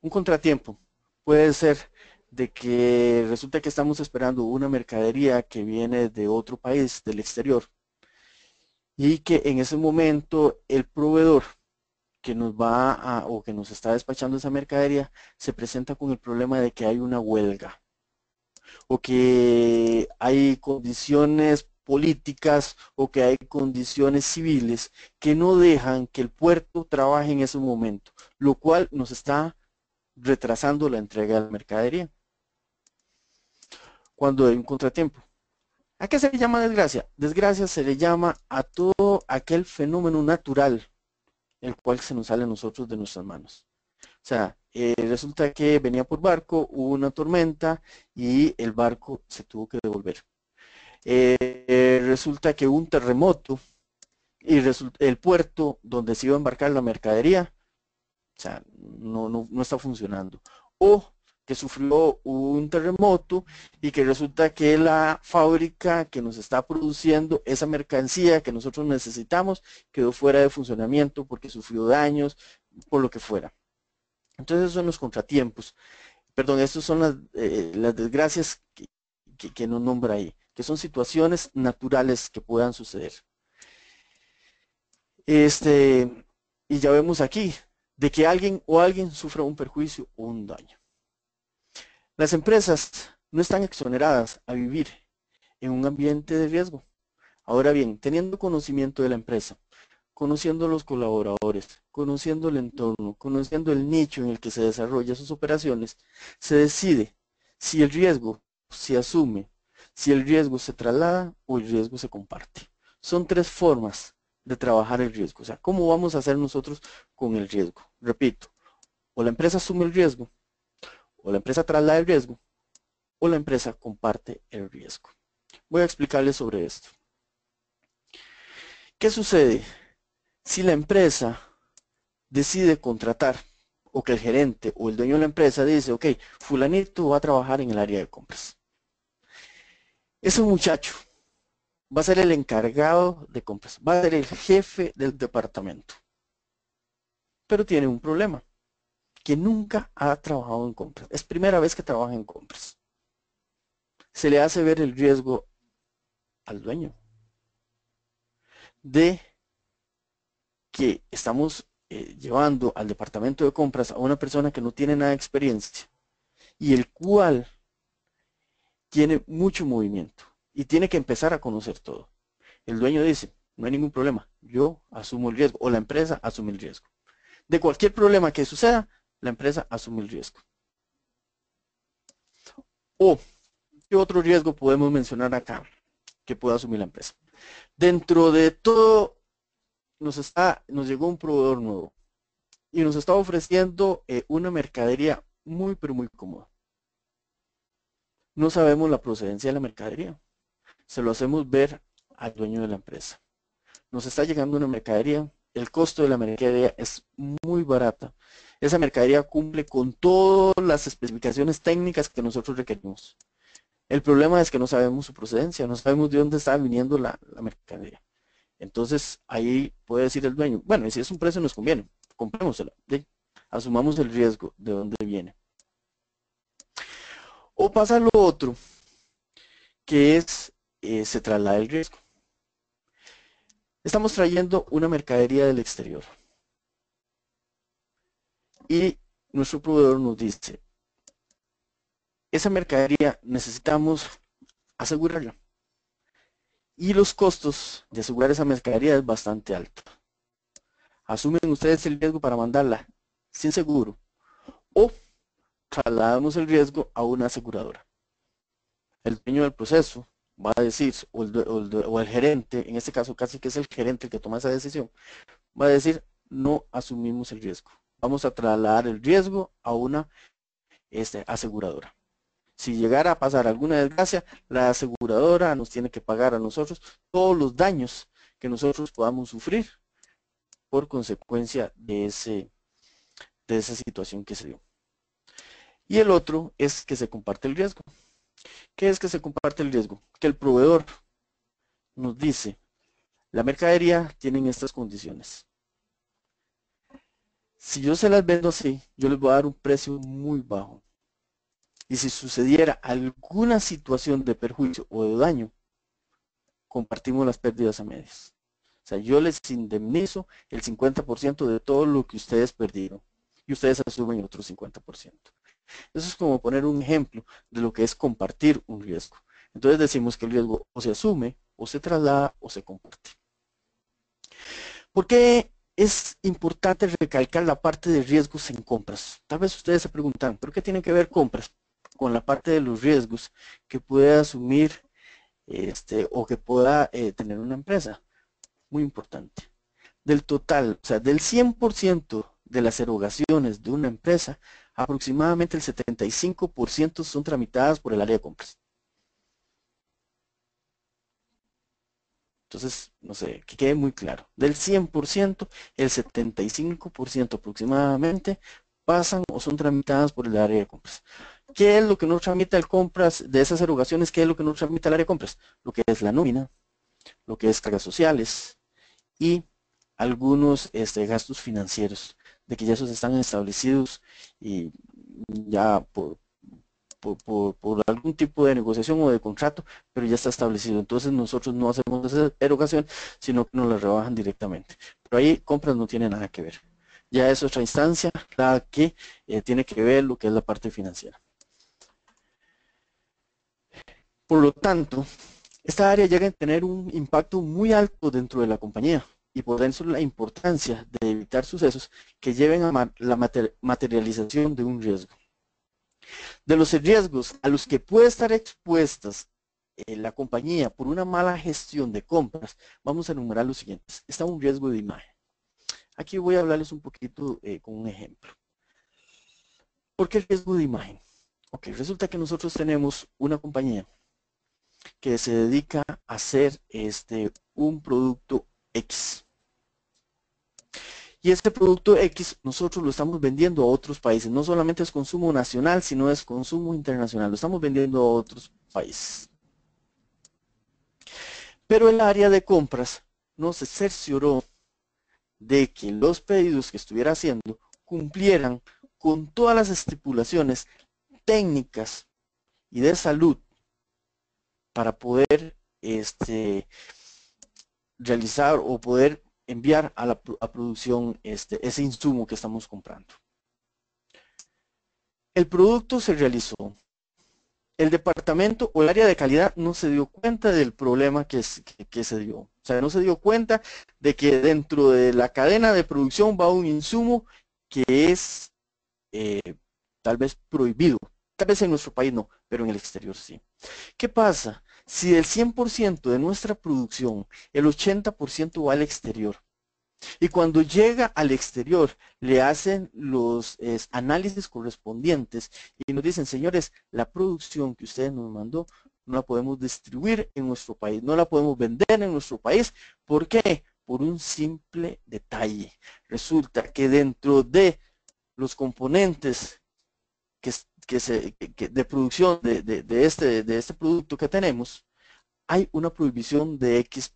S2: Un contratiempo puede ser de que resulta que estamos esperando una mercadería que viene de otro país, del exterior, y que en ese momento el proveedor que nos va a, o que nos está despachando esa mercadería se presenta con el problema de que hay una huelga o que hay condiciones políticas o que hay condiciones civiles que no dejan que el puerto trabaje en ese momento, lo cual nos está retrasando la entrega de la mercadería. Cuando hay un contratiempo. ¿A qué se le llama desgracia? Desgracia se le llama a todo aquel fenómeno natural el cual se nos sale a nosotros de nuestras manos. O sea, resulta que venía por barco, hubo una tormenta y el barco se tuvo que devolver. Resulta que hubo un terremoto y el puerto donde se iba a embarcar la mercadería, o sea, no está funcionando. O que sufrió un terremoto y que resulta que la fábrica que nos está produciendo esa mercancía que nosotros necesitamos quedó fuera de funcionamiento porque sufrió daños, por lo que fuera. Entonces esos son los contratiempos. Perdón, estas son las desgracias que nos nombra ahí, que son situaciones naturales que puedan suceder. Y ya vemos aquí, de que alguien o alguien sufra un perjuicio o un daño. Las empresas no están exoneradas a vivir en un ambiente de riesgo. Ahora bien, teniendo conocimiento de la empresa, conociendo los colaboradores, conociendo el entorno, conociendo el nicho en el que se desarrollan sus operaciones, se decide si el riesgo se asume, si el riesgo se traslada o el riesgo se comparte. Son tres formas de trabajar el riesgo. O sea, ¿cómo vamos a hacer nosotros con el riesgo? Repito, o la empresa asume el riesgo, o la empresa traslada el riesgo, o la empresa comparte el riesgo. Voy a explicarles sobre esto. ¿Qué sucede si la empresa decide contratar o que el gerente o el dueño de la empresa dice, ok, fulanito va a trabajar en el área de compras? Ese muchacho va a ser el encargado de compras, va a ser el jefe del departamento, pero tiene un problema, que nunca ha trabajado en compras, es primera vez que trabaja en compras. Se le hace ver el riesgo al dueño de que estamos llevando al departamento de compras a una persona que no tiene nada de experiencia y el cual tiene mucho movimiento y tiene que empezar a conocer todo. El dueño dice, no hay ningún problema, yo asumo el riesgo o la empresa asume el riesgo. De cualquier problema que suceda, la empresa asume el riesgo. O, ¿qué otro riesgo podemos mencionar acá que pueda asumir la empresa? Dentro de todo, nos llegó un proveedor nuevo y nos está ofreciendo una mercadería muy, pero muy cómoda. No sabemos la procedencia de la mercadería. Se lo hacemos ver al dueño de la empresa. Nos está llegando una mercadería, el costo de la mercadería es muy barata. Esa mercadería cumple con todas las especificaciones técnicas que nosotros requerimos. El problema es que no sabemos su procedencia, no sabemos de dónde está viniendo la mercadería. Entonces ahí puede decir el dueño, bueno, si es un precio nos conviene, comprémosela, asumamos el riesgo de dónde viene. O pasa lo otro, que es, se traslada el riesgo. Estamos trayendo una mercadería del exterior y nuestro proveedor nos dice, esa mercadería necesitamos asegurarla y los costos de asegurar esa mercadería es bastante alto. ¿Asumen ustedes el riesgo para mandarla sin seguro o trasladamos el riesgo a una aseguradora? El dueño del proceso va a decir, o el gerente, en este caso casi que es el gerente el que toma esa decisión, va a decir, no asumimos el riesgo. Vamos a trasladar el riesgo a una aseguradora. Si llegara a pasar alguna desgracia, la aseguradora nos tiene que pagar a nosotros todos los daños que nosotros podamos sufrir por consecuencia de esa situación que se dio. Y el otro es que se comparte el riesgo. ¿Qué es que se comparte el riesgo? Que el proveedor nos dice, la mercadería tiene estas condiciones. Si yo se las vendo así, yo les voy a dar un precio muy bajo. Y si sucediera alguna situación de perjuicio o de daño, compartimos las pérdidas a medias. O sea, yo les indemnizo el 50% de todo lo que ustedes perdieron y ustedes asumen el otro 50%. Eso es como poner un ejemplo de lo que es compartir un riesgo. Entonces decimos que el riesgo o se asume, o se traslada, o se comparte. ¿Por qué es importante recalcar la parte de riesgos en compras? Tal vez ustedes se preguntan, ¿pero qué tiene que ver compras con la parte de los riesgos que puede asumir o que pueda tener una empresa? Muy importante. Del total, o sea, del 100% de las erogaciones de una empresa, aproximadamente el 75% son tramitadas por el área de compras. Entonces, no sé, que quede muy claro. Del 100%, el 75% aproximadamente pasan o son tramitadas por el área de compras. ¿Qué es lo que no tramita el compras de esas erogaciones? ¿Qué es lo que no tramita el área de compras? Lo que es la nómina, lo que es cargas sociales y algunos gastos financieros, de que ya esos están establecidos y ya por algún tipo de negociación o de contrato, pero ya está establecido. Entonces nosotros no hacemos esa erogación, sino que nos la rebajan directamente. Pero ahí compras no tiene nada que ver. Ya es otra instancia, la que tiene que ver lo que es la parte financiera. Por lo tanto, esta área llega a tener un impacto muy alto dentro de la compañía y por eso la importancia de evitar sucesos que lleven a la materialización de un riesgo. De los riesgos a los que puede estar expuestas la compañía por una mala gestión de compras, vamos a enumerar los siguientes. Está un riesgo de imagen. Aquí voy a hablarles un poquito con un ejemplo. ¿Por qué el riesgo de imagen? Ok, resulta que nosotros tenemos una compañía que se dedica a hacer un producto X. Y este producto X nosotros lo estamos vendiendo a otros países. No solamente es consumo nacional, sino es consumo internacional. Lo estamos vendiendo a otros países. Pero el área de compras no se cercioró de que los pedidos que estuviera haciendo cumplieran con todas las estipulaciones técnicas y de salud para poder realizar o poder enviar a la producción ese insumo que estamos comprando. El producto se realizó. El departamento o el área de calidad no se dio cuenta del problema que se dio. O sea, no se dio cuenta de que dentro de la cadena de producción va un insumo que es tal vez prohibido. Tal vez en nuestro país no, pero en el exterior sí. ¿Qué pasa? Si del 100% de nuestra producción, el 80% va al exterior, y cuando llega al exterior, le hacen los análisis correspondientes y nos dicen, señores, la producción que ustedes nos mandó no la podemos distribuir en nuestro país, no la podemos vender en nuestro país. ¿Por qué? Por un simple detalle. Resulta que dentro de los componentes de producción de este producto que tenemos, hay una prohibición de X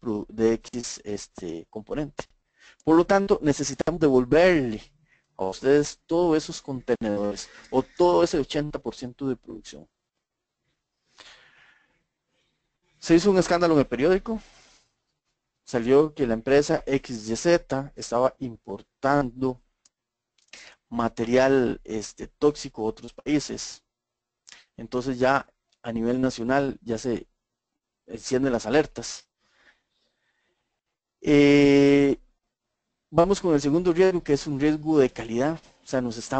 S2: componente. Por lo tanto, necesitamos devolverle a ustedes todos esos contenedores o todo ese 80% de producción. Se hizo un escándalo en el periódico. Salió que la empresa XYZ estaba importando material tóxico a otros países. Entonces ya a nivel nacional ya se encienden las alertas. Vamos con el segundo riesgo, que es un riesgo de calidad. O sea, nos está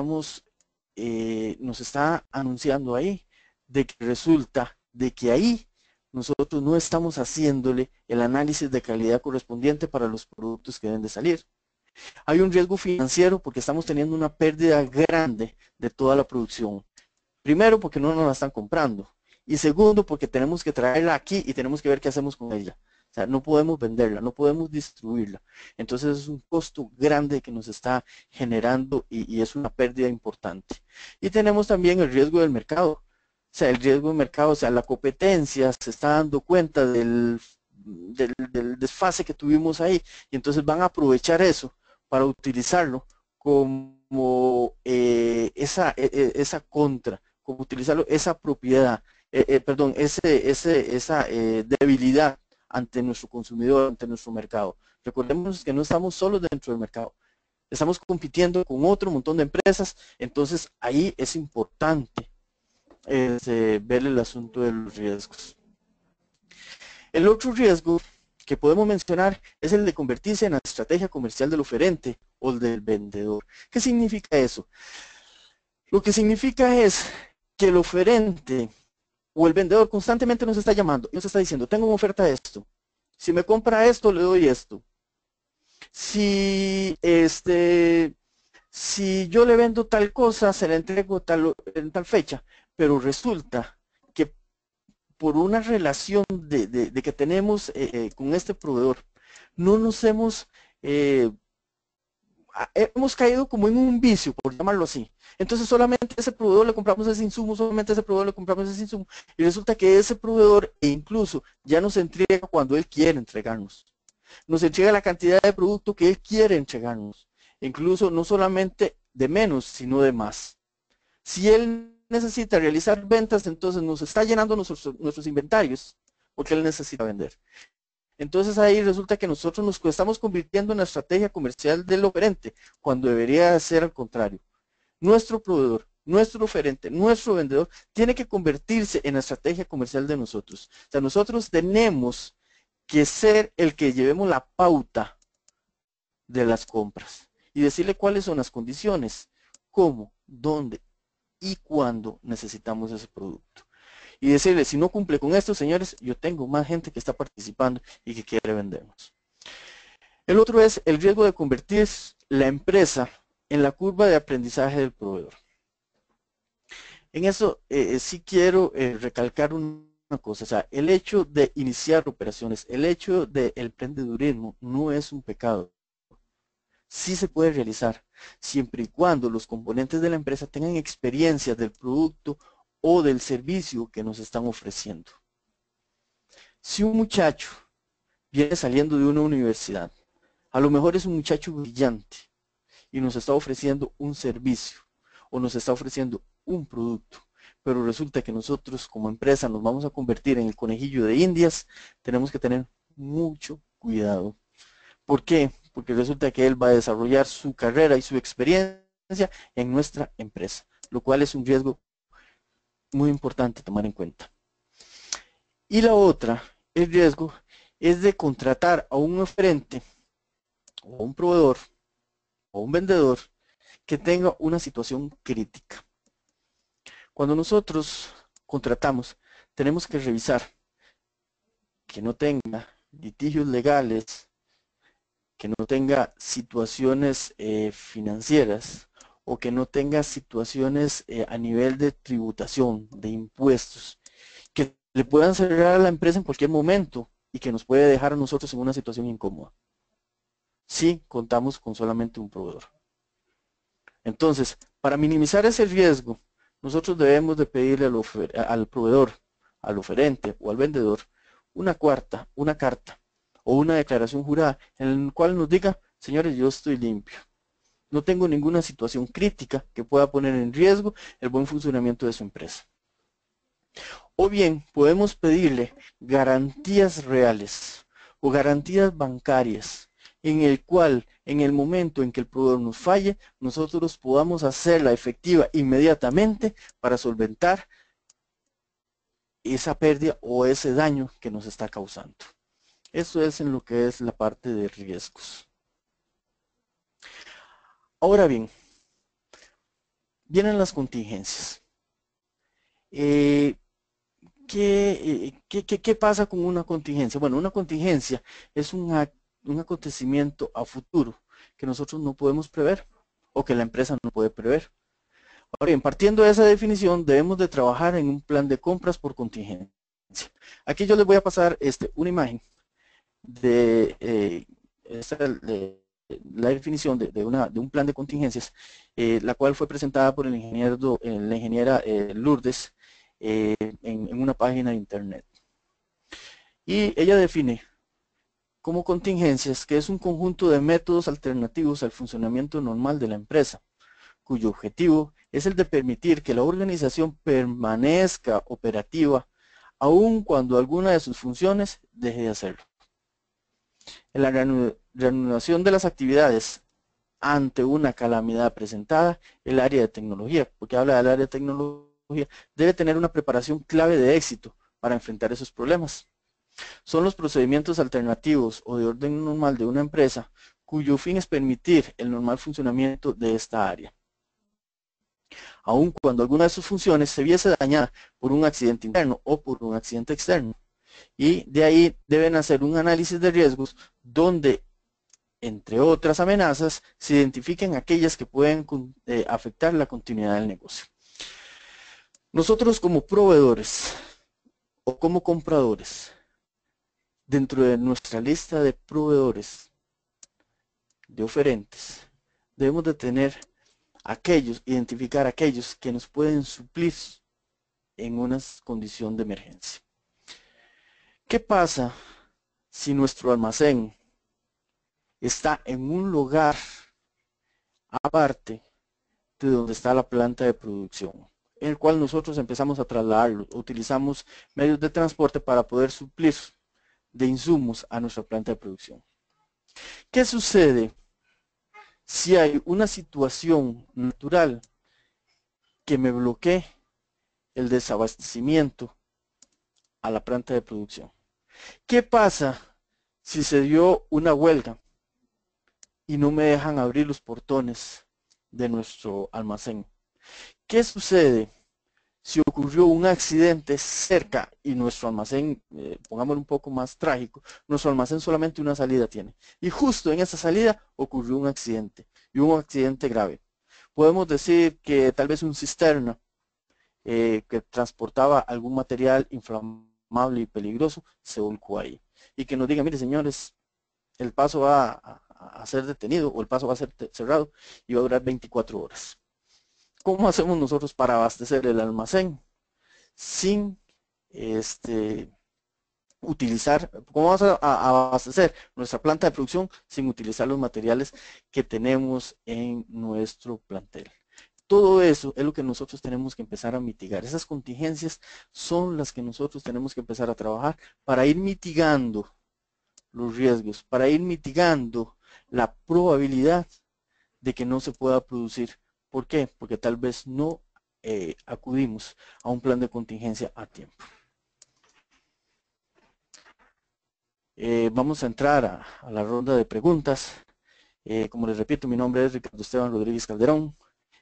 S2: anunciando ahí de que resulta de que ahí nosotros no estamos haciéndole el análisis de calidad correspondiente para los productos que deben de salir. Hay un riesgo financiero porque estamos teniendo una pérdida grande de toda la producción. Primero, porque no nos la están comprando. Y segundo, porque tenemos que traerla aquí y tenemos que ver qué hacemos con ella. sea, no podemos venderla, no podemos distribuirla. Entonces es un costo grande que nos está generando y es una pérdida importante. Y tenemos también el riesgo del mercado. O sea, el riesgo del mercado, o sea, la competencia se está dando cuenta del desfase que tuvimos ahí y entonces van a aprovechar eso para utilizarlo como esa contra, como utilizarlo, esa propiedad, perdón, esa debilidad ante nuestro consumidor, ante nuestro mercado. Recordemos que no estamos solos dentro del mercado, estamos compitiendo con otro montón de empresas, entonces ahí es importante ver el asunto de los riesgos. El otro riesgo que podemos mencionar es el de convertirse en la estrategia comercial del oferente o del vendedor. ¿Qué significa eso? Lo que significa es que el oferente o el vendedor constantemente nos está llamando y nos está diciendo, tengo una oferta de esto, si me compra esto, le doy esto. Si yo le vendo tal cosa, se la entrego en tal fecha, pero resulta que por una relación de que tenemos con este proveedor, no nos hemos caído como en un vicio, por llamarlo así. Entonces solamente a ese proveedor le compramos ese insumo, solamente a ese proveedor le compramos ese insumo, y resulta que ese proveedor incluso ya nos entrega cuando él quiere entregarnos. Nos entrega la cantidad de producto que él quiere entregarnos. Incluso no solamente de menos, sino de más. Si él necesita realizar ventas, entonces nos está llenando nuestros inventarios, porque él necesita vender. Entonces ahí resulta que nosotros nos estamos convirtiendo en la estrategia comercial del oferente, cuando debería ser al contrario. Nuestro proveedor, nuestro oferente, nuestro vendedor, tiene que convertirse en la estrategia comercial de nosotros. O sea, nosotros tenemos que ser el que llevemos la pauta de las compras y decirle cuáles son las condiciones, cómo, dónde y cuándo necesitamos ese producto. Y decirle, si no cumple con esto, señores, yo tengo más gente que está participando y que quiere vendernos. El otro es el riesgo de convertir la empresa en la curva de aprendizaje del proveedor. En eso sí quiero recalcar una cosa, o sea, el hecho de iniciar operaciones, el hecho del emprendedurismo no es un pecado. Sí se puede realizar, siempre y cuando los componentes de la empresa tengan experiencia del producto o del servicio que nos están ofreciendo. Si un muchacho viene saliendo de una universidad, a lo mejor es un muchacho brillante y nos está ofreciendo un servicio o nos está ofreciendo un producto, pero resulta que nosotros como empresa nos vamos a convertir en el conejillo de Indias, tenemos que tener mucho cuidado. ¿Por qué? Porque resulta que él va a desarrollar su carrera y su experiencia en nuestra empresa, lo cual es un riesgo muy importante tomar en cuenta. Y la otra, el riesgo, es de contratar a un oferente o un proveedor o un vendedor que tenga una situación crítica. Cuando nosotros contratamos, tenemos que revisar que no tenga litigios legales, que no tenga situaciones financieras o que no tenga situaciones a nivel de tributación, de impuestos, que le puedan cerrar a la empresa en cualquier momento y que nos puede dejar a nosotros en una situación incómoda. Sí, contamos con solamente un proveedor. Entonces, para minimizar ese riesgo, nosotros debemos de pedirle al proveedor, al oferente o al vendedor una carta o una declaración jurada en la cual nos diga, señores, yo estoy limpio. No tengo ninguna situación crítica que pueda poner en riesgo el buen funcionamiento de su empresa. O bien, podemos pedirle garantías reales o garantías bancarias en el cual, en el momento en que el proveedor nos falle, nosotros podamos hacerla efectiva inmediatamente para solventar esa pérdida o ese daño que nos está causando. Eso es en lo que es la parte de riesgos. Ahora bien, vienen las contingencias. ¿Qué pasa con una contingencia? Bueno, una contingencia es un acontecimiento a futuro que nosotros no podemos prever o que la empresa no puede prever. Ahora bien, partiendo de esa definición, debemos de trabajar en un plan de compras por contingencia. Aquí yo les voy a pasar una imagen de, la definición de un plan de contingencias, la cual fue presentada por la ingeniera Lourdes en una página de internet. Y ella define como contingencias que es un conjunto de métodos alternativos al funcionamiento normal de la empresa, cuyo objetivo es el de permitir que la organización permanezca operativa aun cuando alguna de sus funciones deje de hacerlo. En la reanudación de las actividades ante una calamidad presentada, el área de tecnología, porque habla del área de tecnología, debe tener una preparación clave de éxito para enfrentar esos problemas. Son los procedimientos alternativos o de orden normal de una empresa cuyo fin es permitir el normal funcionamiento de esta área, aun cuando alguna de sus funciones se viese dañada por un accidente interno o por un accidente externo. Y de ahí deben hacer un análisis de riesgos donde, entre otras amenazas, se identifiquen aquellas que pueden afectar la continuidad del negocio. Nosotros como proveedores o como compradores, dentro de nuestra lista de proveedores, de oferentes, debemos de tener identificar aquellos que nos pueden suplir en una condición de emergencia. ¿Qué pasa si nuestro almacén está en un lugar aparte de donde está la planta de producción, en el cual nosotros empezamos a trasladarlo, utilizamos medios de transporte para poder suplir de insumos a nuestra planta de producción? ¿Qué sucede si hay una situación natural que me bloquee el desabastecimiento a la planta de producción? ¿Qué pasa si se dio una huelga y no me dejan abrir los portones de nuestro almacén? ¿Qué sucede si ocurrió un accidente cerca y nuestro almacén, pongámoslo un poco más trágico, nuestro almacén solamente una salida tiene? Y justo en esa salida ocurrió un accidente, y un accidente grave. Podemos decir que tal vez un cisterna que transportaba algún material inflamable y peligroso se volcó ahí. Y que nos diga, mire señores, el paso va a ser detenido o el paso va a ser cerrado y va a durar 24 horas. ¿Cómo hacemos nosotros para abastecer el almacén sin utilizar, cómo vamos a abastecer nuestra planta de producción sin utilizar los materiales que tenemos en nuestro plantel? Todo eso es lo que nosotros tenemos que empezar a mitigar. Esas contingencias son las que nosotros tenemos que empezar a trabajar para ir mitigando los riesgos, para ir mitigando la probabilidad de que no se pueda producir. ¿Por qué? Porque tal vez no acudimos a un plan de contingencia a tiempo. Vamos a entrar a la ronda de preguntas. Como les repito, mi nombre es Ricardo Esteban Rodríguez Calderón.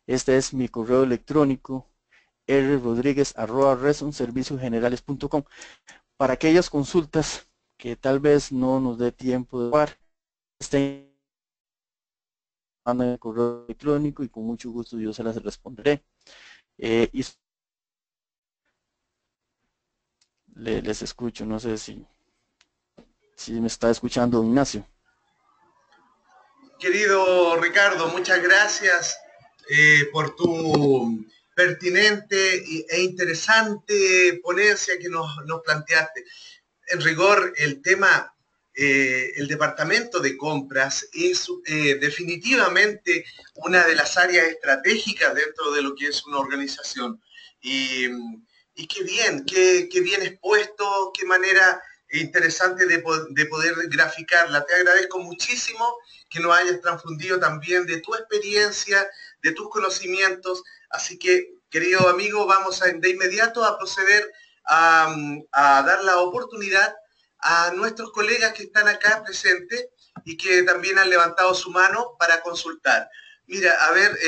S2: Este es mi correo electrónico, rrodriguez@resonserviciosgenerales.com. Para aquellas consultas que tal vez no nos dé tiempo de jugar, mandan el correo electrónico y con mucho gusto yo se las responderé. Y les escucho, no sé si me está escuchando Ignacio.
S1: Querido Ricardo, muchas gracias por tu pertinente e interesante ponencia que nos planteaste. En rigor, el tema, el departamento de compras es definitivamente una de las áreas estratégicas dentro de lo que es una organización. Y qué bien expuesto, qué manera interesante de poder graficarla. Te agradezco muchísimo que nos hayas transfundido también de tu experiencia, de tus conocimientos. Así que, querido amigo, vamos de inmediato a proceder a dar la oportunidad a nuestros colegas que están acá presentes y que también han levantado su mano para consultar. Mira, a ver,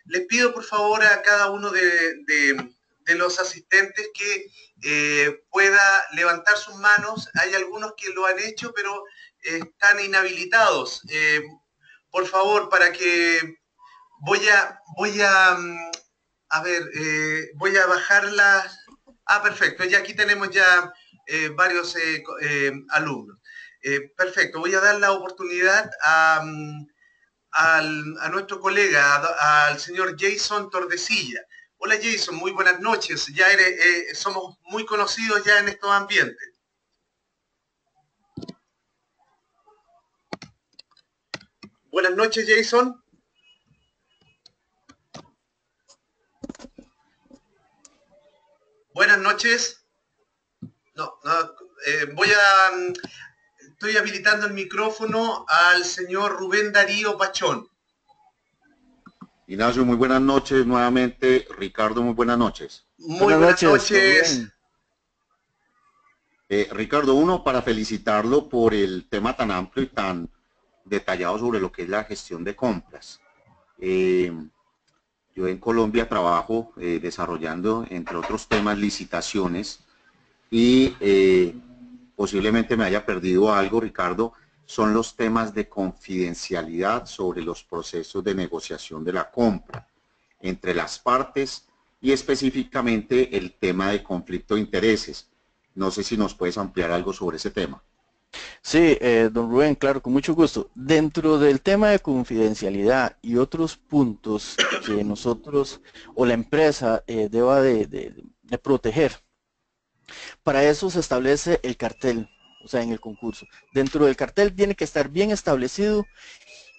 S1: les pido por favor a cada uno de los asistentes que pueda levantar sus manos. Hay algunos que lo han hecho, pero están inhabilitados. Por favor, para que voy a ver, voy a bajarla. Ah, perfecto, ya aquí tenemos ya alumnos. Perfecto, voy a dar la oportunidad a nuestro colega, al señor Jason Tordesilla. Hola Jason, muy buenas noches. Ya somos muy conocidos ya en estos ambientes. Buenas noches, Jason. Buenas noches. No, estoy habilitando el micrófono al señor Rubén Darío Pachón.
S3: Ignacio, muy buenas noches nuevamente. Ricardo, muy buenas noches.
S1: Muy buenas noches.
S3: Ricardo, uno, para felicitarlo por el tema tan amplio y tan detallado sobre lo que es la gestión de compras. Yo en Colombia trabajo desarrollando, entre otros temas, licitaciones y posiblemente me haya perdido algo, Ricardo, son los temas de confidencialidad sobre los procesos de negociación de la compra entre las partes y específicamente el tema de conflicto de intereses. No sé si nos puedes ampliar algo sobre ese tema.
S2: Sí, don Rubén, claro, con mucho gusto. Dentro del tema de confidencialidad y otros puntos que nosotros o la empresa deba de proteger, para eso se establece el cartel, o sea, en el concurso. Dentro del cartel tiene que estar bien establecido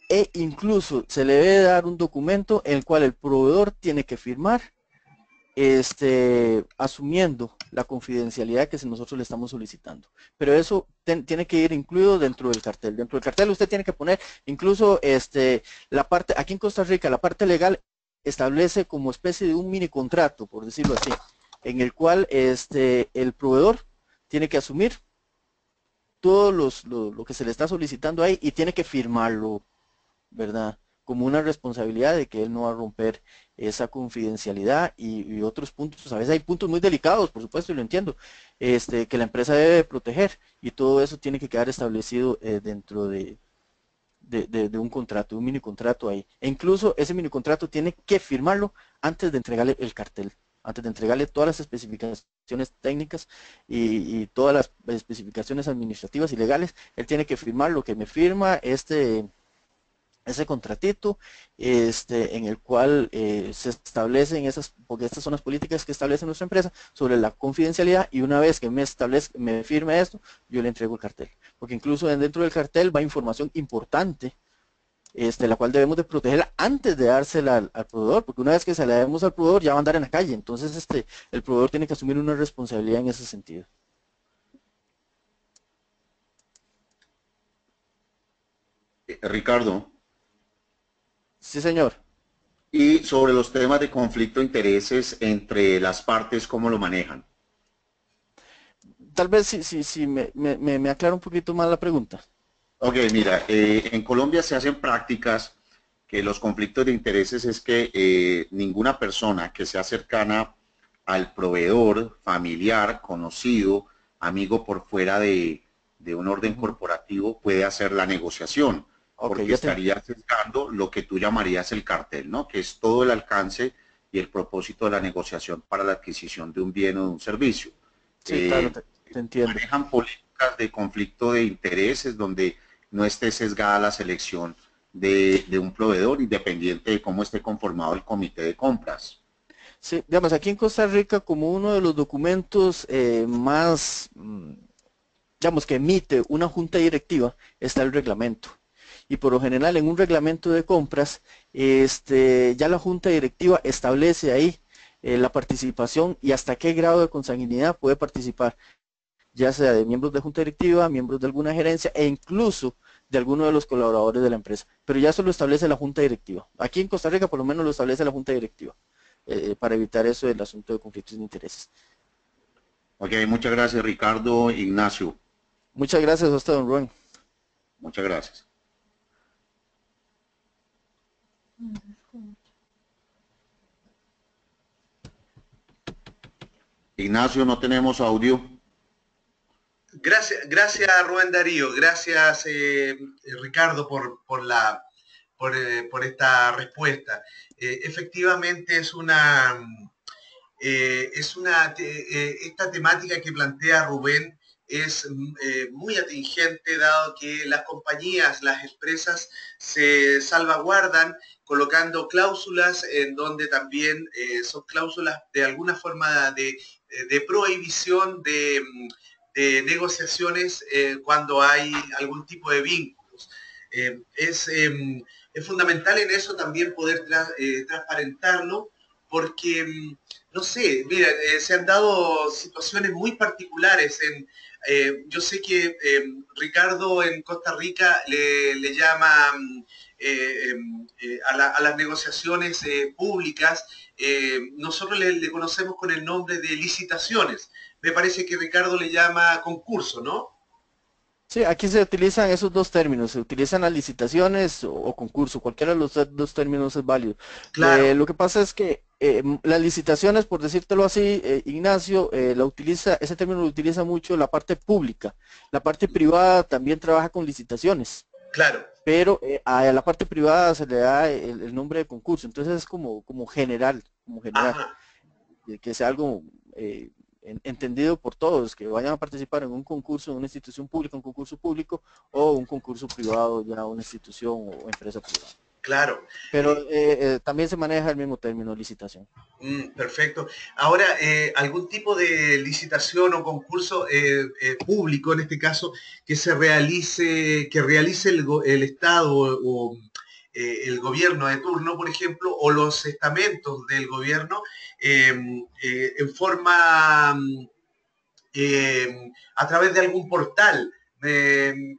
S2: e incluso se le debe dar un documento en el cual el proveedor tiene que firmar, asumiendo la confidencialidad que nosotros le estamos solicitando. Pero eso tiene que ir incluido dentro del cartel. Dentro del cartel usted tiene que poner incluso la parte, aquí en Costa Rica, la parte legal establece como especie de un mini contrato, por decirlo así, en el cual el proveedor tiene que asumir todo lo que se le está solicitando ahí y tiene que firmarlo, ¿verdad? Como una responsabilidad de que él no va a romper esa confidencialidad y otros puntos. A veces hay puntos muy delicados, por supuesto, y lo entiendo, que la empresa debe proteger y todo eso tiene que quedar establecido dentro de un contrato, un mini contrato ahí. E incluso ese mini contrato tiene que firmarlo antes de entregarle el cartel, antes de entregarle todas las especificaciones técnicas y todas las especificaciones administrativas y legales. Él tiene que firmar lo que me firma ese contratito en el cual se establecen porque estas son las políticas que establece nuestra empresa sobre la confidencialidad, y una vez que me firme esto, yo le entrego el cartel, porque incluso dentro del cartel va información importante, la cual debemos de protegerla antes de dársela al proveedor, porque una vez que se la demos al proveedor ya va a andar en la calle. Entonces el proveedor tiene que asumir una responsabilidad en ese sentido.
S3: Ricardo.
S2: Sí, señor.
S3: Y sobre los temas de conflicto de intereses entre las partes, ¿cómo lo manejan?
S2: Tal vez si me aclara un poquito más la pregunta.
S3: Ok, mira, en Colombia se hacen prácticas que los conflictos de intereses es que ninguna persona que sea cercana al proveedor, familiar, conocido, amigo por fuera de un orden corporativo puede hacer la negociación,
S2: Okay,
S3: porque estaría sesgando lo que tú llamarías el cartel, ¿no? Que es todo el alcance y el propósito de la negociación para la adquisición de un bien o de un servicio.
S2: Sí, claro, te entiendo.
S3: Manejan políticas de conflicto de intereses donde no esté sesgada la selección de un proveedor, independiente de cómo esté conformado el comité de compras.
S2: Sí, digamos, aquí en Costa Rica, como uno de los documentos más, digamos, que emite una junta directiva, está el reglamento. Y por lo general, en un reglamento de compras, ya la junta directiva establece ahí la participación y hasta qué grado de consanguinidad puede participar, ya sea de miembros de junta directiva, miembros de alguna gerencia e incluso de alguno de los colaboradores de la empresa. Pero ya eso lo establece la junta directiva. Aquí en Costa Rica por lo menos lo establece la junta directiva, para evitar eso del asunto de conflictos de intereses.
S3: Ok, muchas gracias Ricardo. Ignacio.
S2: Muchas gracias a usted, don Rubén.
S3: Muchas gracias. Ignacio, no tenemos audio.
S1: Gracias Rubén Darío, gracias Ricardo por esta respuesta. Efectivamente es esta temática que plantea Rubén es muy atingente, dado que las compañías, las empresas se salvaguardan colocando cláusulas en donde también son cláusulas de alguna forma de prohibición de negociaciones cuando hay algún tipo de vínculos. Es fundamental en eso también poder transparentarlo, porque, no sé, mira, se han dado situaciones muy particulares. Yo sé que Ricardo en Costa Rica le llama a las negociaciones públicas, nosotros le conocemos con el nombre de licitaciones. Me parece que Ricardo le llama concurso, ¿no?
S2: Sí, aquí se utilizan esos dos términos, se utilizan las licitaciones o concurso, cualquiera de los dos términos es válido.
S1: Claro.
S2: Lo que pasa es que las licitaciones, por decírtelo así, Ignacio, ese término lo utiliza mucho la parte pública. La parte privada también trabaja con licitaciones,
S1: Claro.
S2: pero a la parte privada se le da el nombre de concurso, entonces es como general,
S1: Ajá.
S2: que sea algo entendido por todos, que vayan a participar en un concurso de una institución pública, un concurso público o un concurso privado, ya una institución o empresa privada.
S1: Claro.
S2: Pero también se maneja el mismo término, licitación.
S1: Perfecto. Ahora, algún tipo de licitación o concurso público, en este caso, que realice el Estado o el gobierno de turno, por ejemplo, o los estamentos del gobierno, en forma a través de algún portal de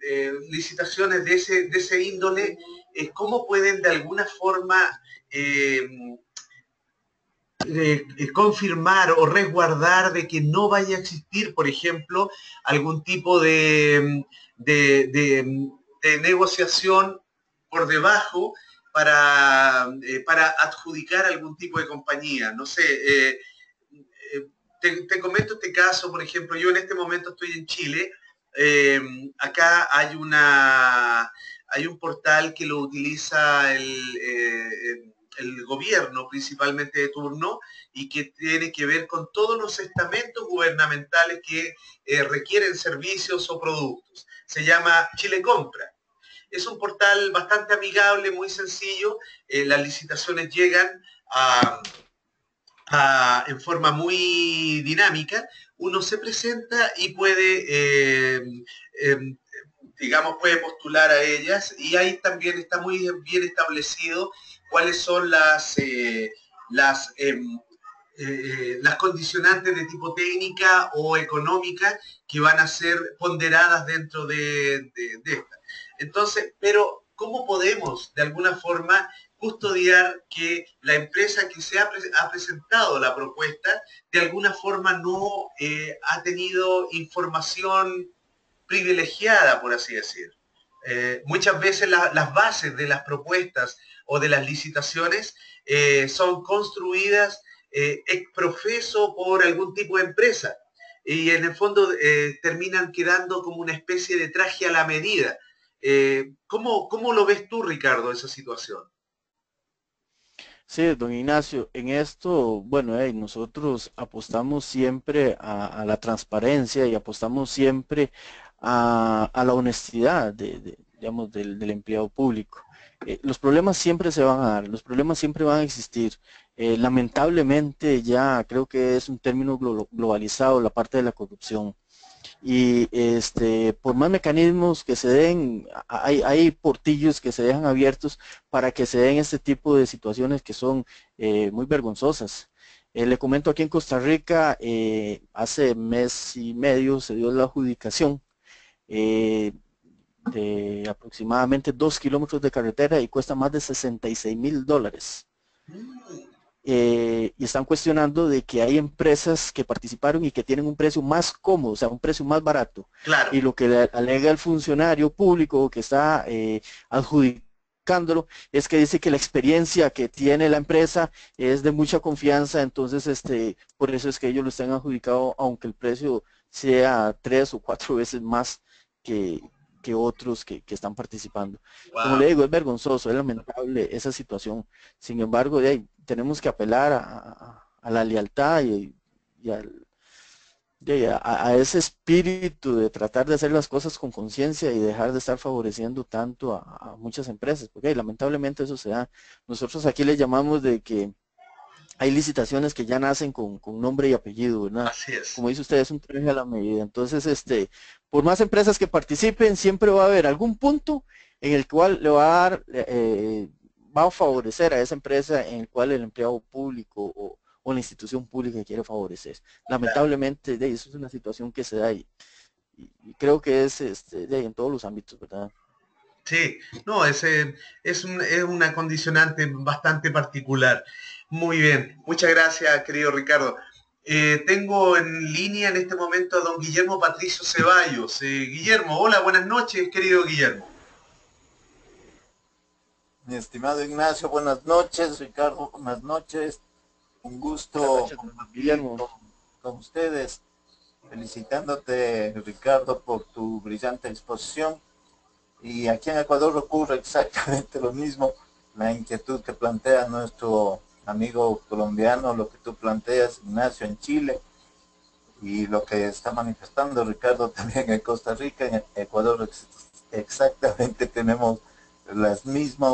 S1: licitaciones de ese índole, ¿cómo pueden de alguna forma confirmar o resguardar de que no vaya a existir, por ejemplo, algún tipo de negociación por debajo para adjudicar algún tipo de compañía? No sé, te comento este caso, por ejemplo, yo en este momento estoy en Chile, eh, acá hay un portal que lo utiliza el gobierno principalmente de turno y que tiene que ver con todos los estamentos gubernamentales que requieren servicios o productos. Se llama Chile Compra. Es un portal bastante amigable, muy sencillo. Las licitaciones llegan en forma muy dinámica. Uno se presenta y puede eh, digamos, puede postular a ellas y ahí también está muy bien establecido cuáles son las condicionantes de tipo técnica o económica que van a ser ponderadas dentro de esta. Entonces, pero ¿cómo podemos de alguna forma custodiar que la empresa que ha presentado la propuesta de alguna forma no ha tenido información privilegiada, por así decir? Muchas veces las bases de las propuestas o de las licitaciones son construidas ex profeso por algún tipo de empresa y en el fondo terminan quedando como una especie de traje a la medida. ¿Cómo lo ves tú, Ricardo, esa situación?
S2: Sí, don Ignacio, en esto, bueno, nosotros apostamos siempre a la transparencia y apostamos siempre a la honestidad digamos, del empleado público. Los problemas siempre se van a dar, los problemas siempre van a existir. Lamentablemente ya creo que es un término globalizado la parte de la corrupción y por más mecanismos que se den, hay portillos que se dejan abiertos para que se den este tipo de situaciones que son muy vergonzosas. Le comento aquí en Costa Rica, hace mes y medio se dio la adjudicación eh, de aproximadamente 2 kilómetros de carretera y cuesta más de $66,000. Y están cuestionando de que hay empresas que participaron y que tienen un precio más cómodo, o sea, un precio más barato.
S1: Claro.
S2: Y lo que le alega el funcionario público que está adjudicándolo es que dice que la experiencia que tiene la empresa es de mucha confianza, entonces por eso es que ellos lo están adjudicado, aunque el precio sea 3 o 4 veces más que, que otros que están participando. Como
S1: Wow.
S2: le digo, es vergonzoso, es lamentable esa situación. Sin embargo, tenemos que apelar a la lealtad y a ese espíritu de tratar de hacer las cosas con conciencia y dejar de estar favoreciendo tanto a muchas empresas, porque lamentablemente eso se da. Nosotros aquí le llamamos de que hay licitaciones que ya nacen con nombre y apellido, ¿verdad?
S1: Así es.
S2: Como dice usted, es un traje a la medida. Entonces, por más empresas que participen, siempre va a haber algún punto en el cual le va a dar, va a favorecer a esa empresa en el cual el empleado público o la institución pública quiere favorecer. Lamentablemente, eso es una situación que se da y creo que es en todos los ámbitos, ¿verdad?
S1: Sí, no, es una condicionante bastante particular. Muy bien, muchas gracias, querido Ricardo. Tengo en línea en este momento a don Guillermo Patricio Ceballos. Guillermo, hola, buenas noches, querido Guillermo.
S4: Mi estimado Ignacio, buenas noches. Ricardo, buenas noches. Un gusto compartir con ustedes. Felicitándote, Ricardo, por tu brillante exposición. Y aquí en Ecuador ocurre exactamente lo mismo. La inquietud que plantea nuestro amigo colombiano, lo que tú planteas, Ignacio, en Chile, y lo que está manifestando Ricardo también en Costa Rica, en Ecuador exactamente tenemos la misma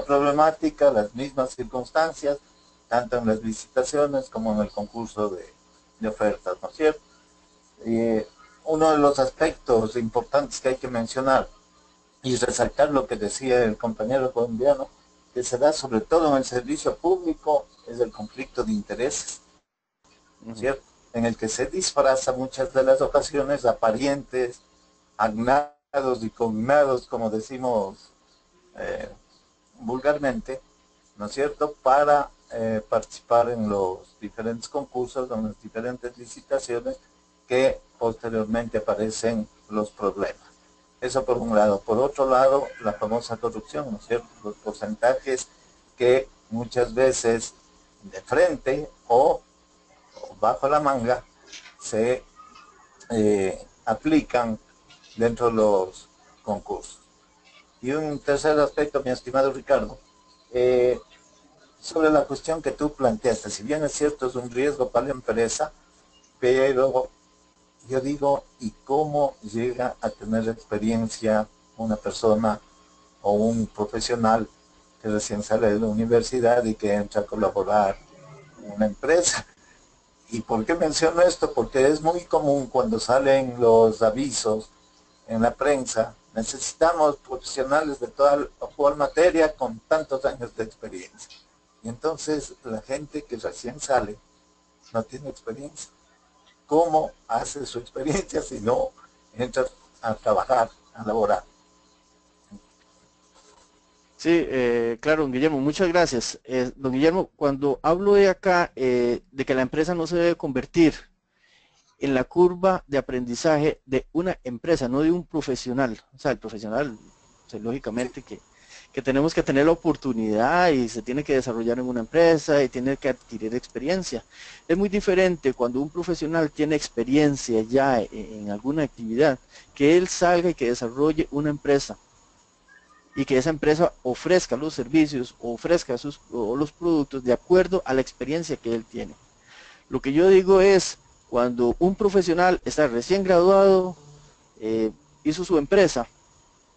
S4: problemática, las mismas circunstancias, tanto en las licitaciones como en el concurso de ofertas, ¿no es cierto? Uno de los aspectos importantes que hay que mencionar y resaltar lo que decía el compañero colombiano, que se da sobre todo en el servicio público, es el conflicto de intereses, ¿no es cierto? En el que se disfraza muchas de las ocasiones a parientes, agnados y cognados, como decimos vulgarmente, ¿no es cierto?, para participar en los diferentes concursos, en las diferentes licitaciones, que posteriormente aparecen los problemas. Eso por un lado. Por otro lado, la famosa corrupción, ¿no es cierto?, los porcentajes que muchas veces de frente o bajo la manga se aplican dentro de los concursos. Y un tercer aspecto, mi estimado Ricardo, sobre la cuestión que tú planteaste. Si bien es cierto, es un riesgo para la empresa, pero yo digo, ¿y cómo llega a tener experiencia una persona o un profesional que recién sale de la universidad y que entra a colaborar en una empresa? ¿Y por qué menciono esto? Porque es muy común cuando salen los avisos en la prensa: necesitamos profesionales de toda o cual materia con tantos años de experiencia. Y entonces la gente que recién sale no tiene experiencia. ¿Cómo hace su experiencia si no entra a trabajar, a laborar?
S2: Sí, claro, don Guillermo, muchas gracias. Don Guillermo, cuando hablo de acá, de que la empresa no se debe convertir en la curva de aprendizaje de una empresa, no de un profesional. O sea, el profesional, o sea, lógicamente que tenemos que tener la oportunidad y se tiene que desarrollar en una empresa y tiene que adquirir experiencia. Es muy diferente cuando un profesional tiene experiencia ya en alguna actividad, que él salga y que desarrolle una empresa y que esa empresa ofrezca los servicios, ofrezca los productos de acuerdo a la experiencia que él tiene. Lo que yo digo es, cuando un profesional está recién graduado, hizo su empresa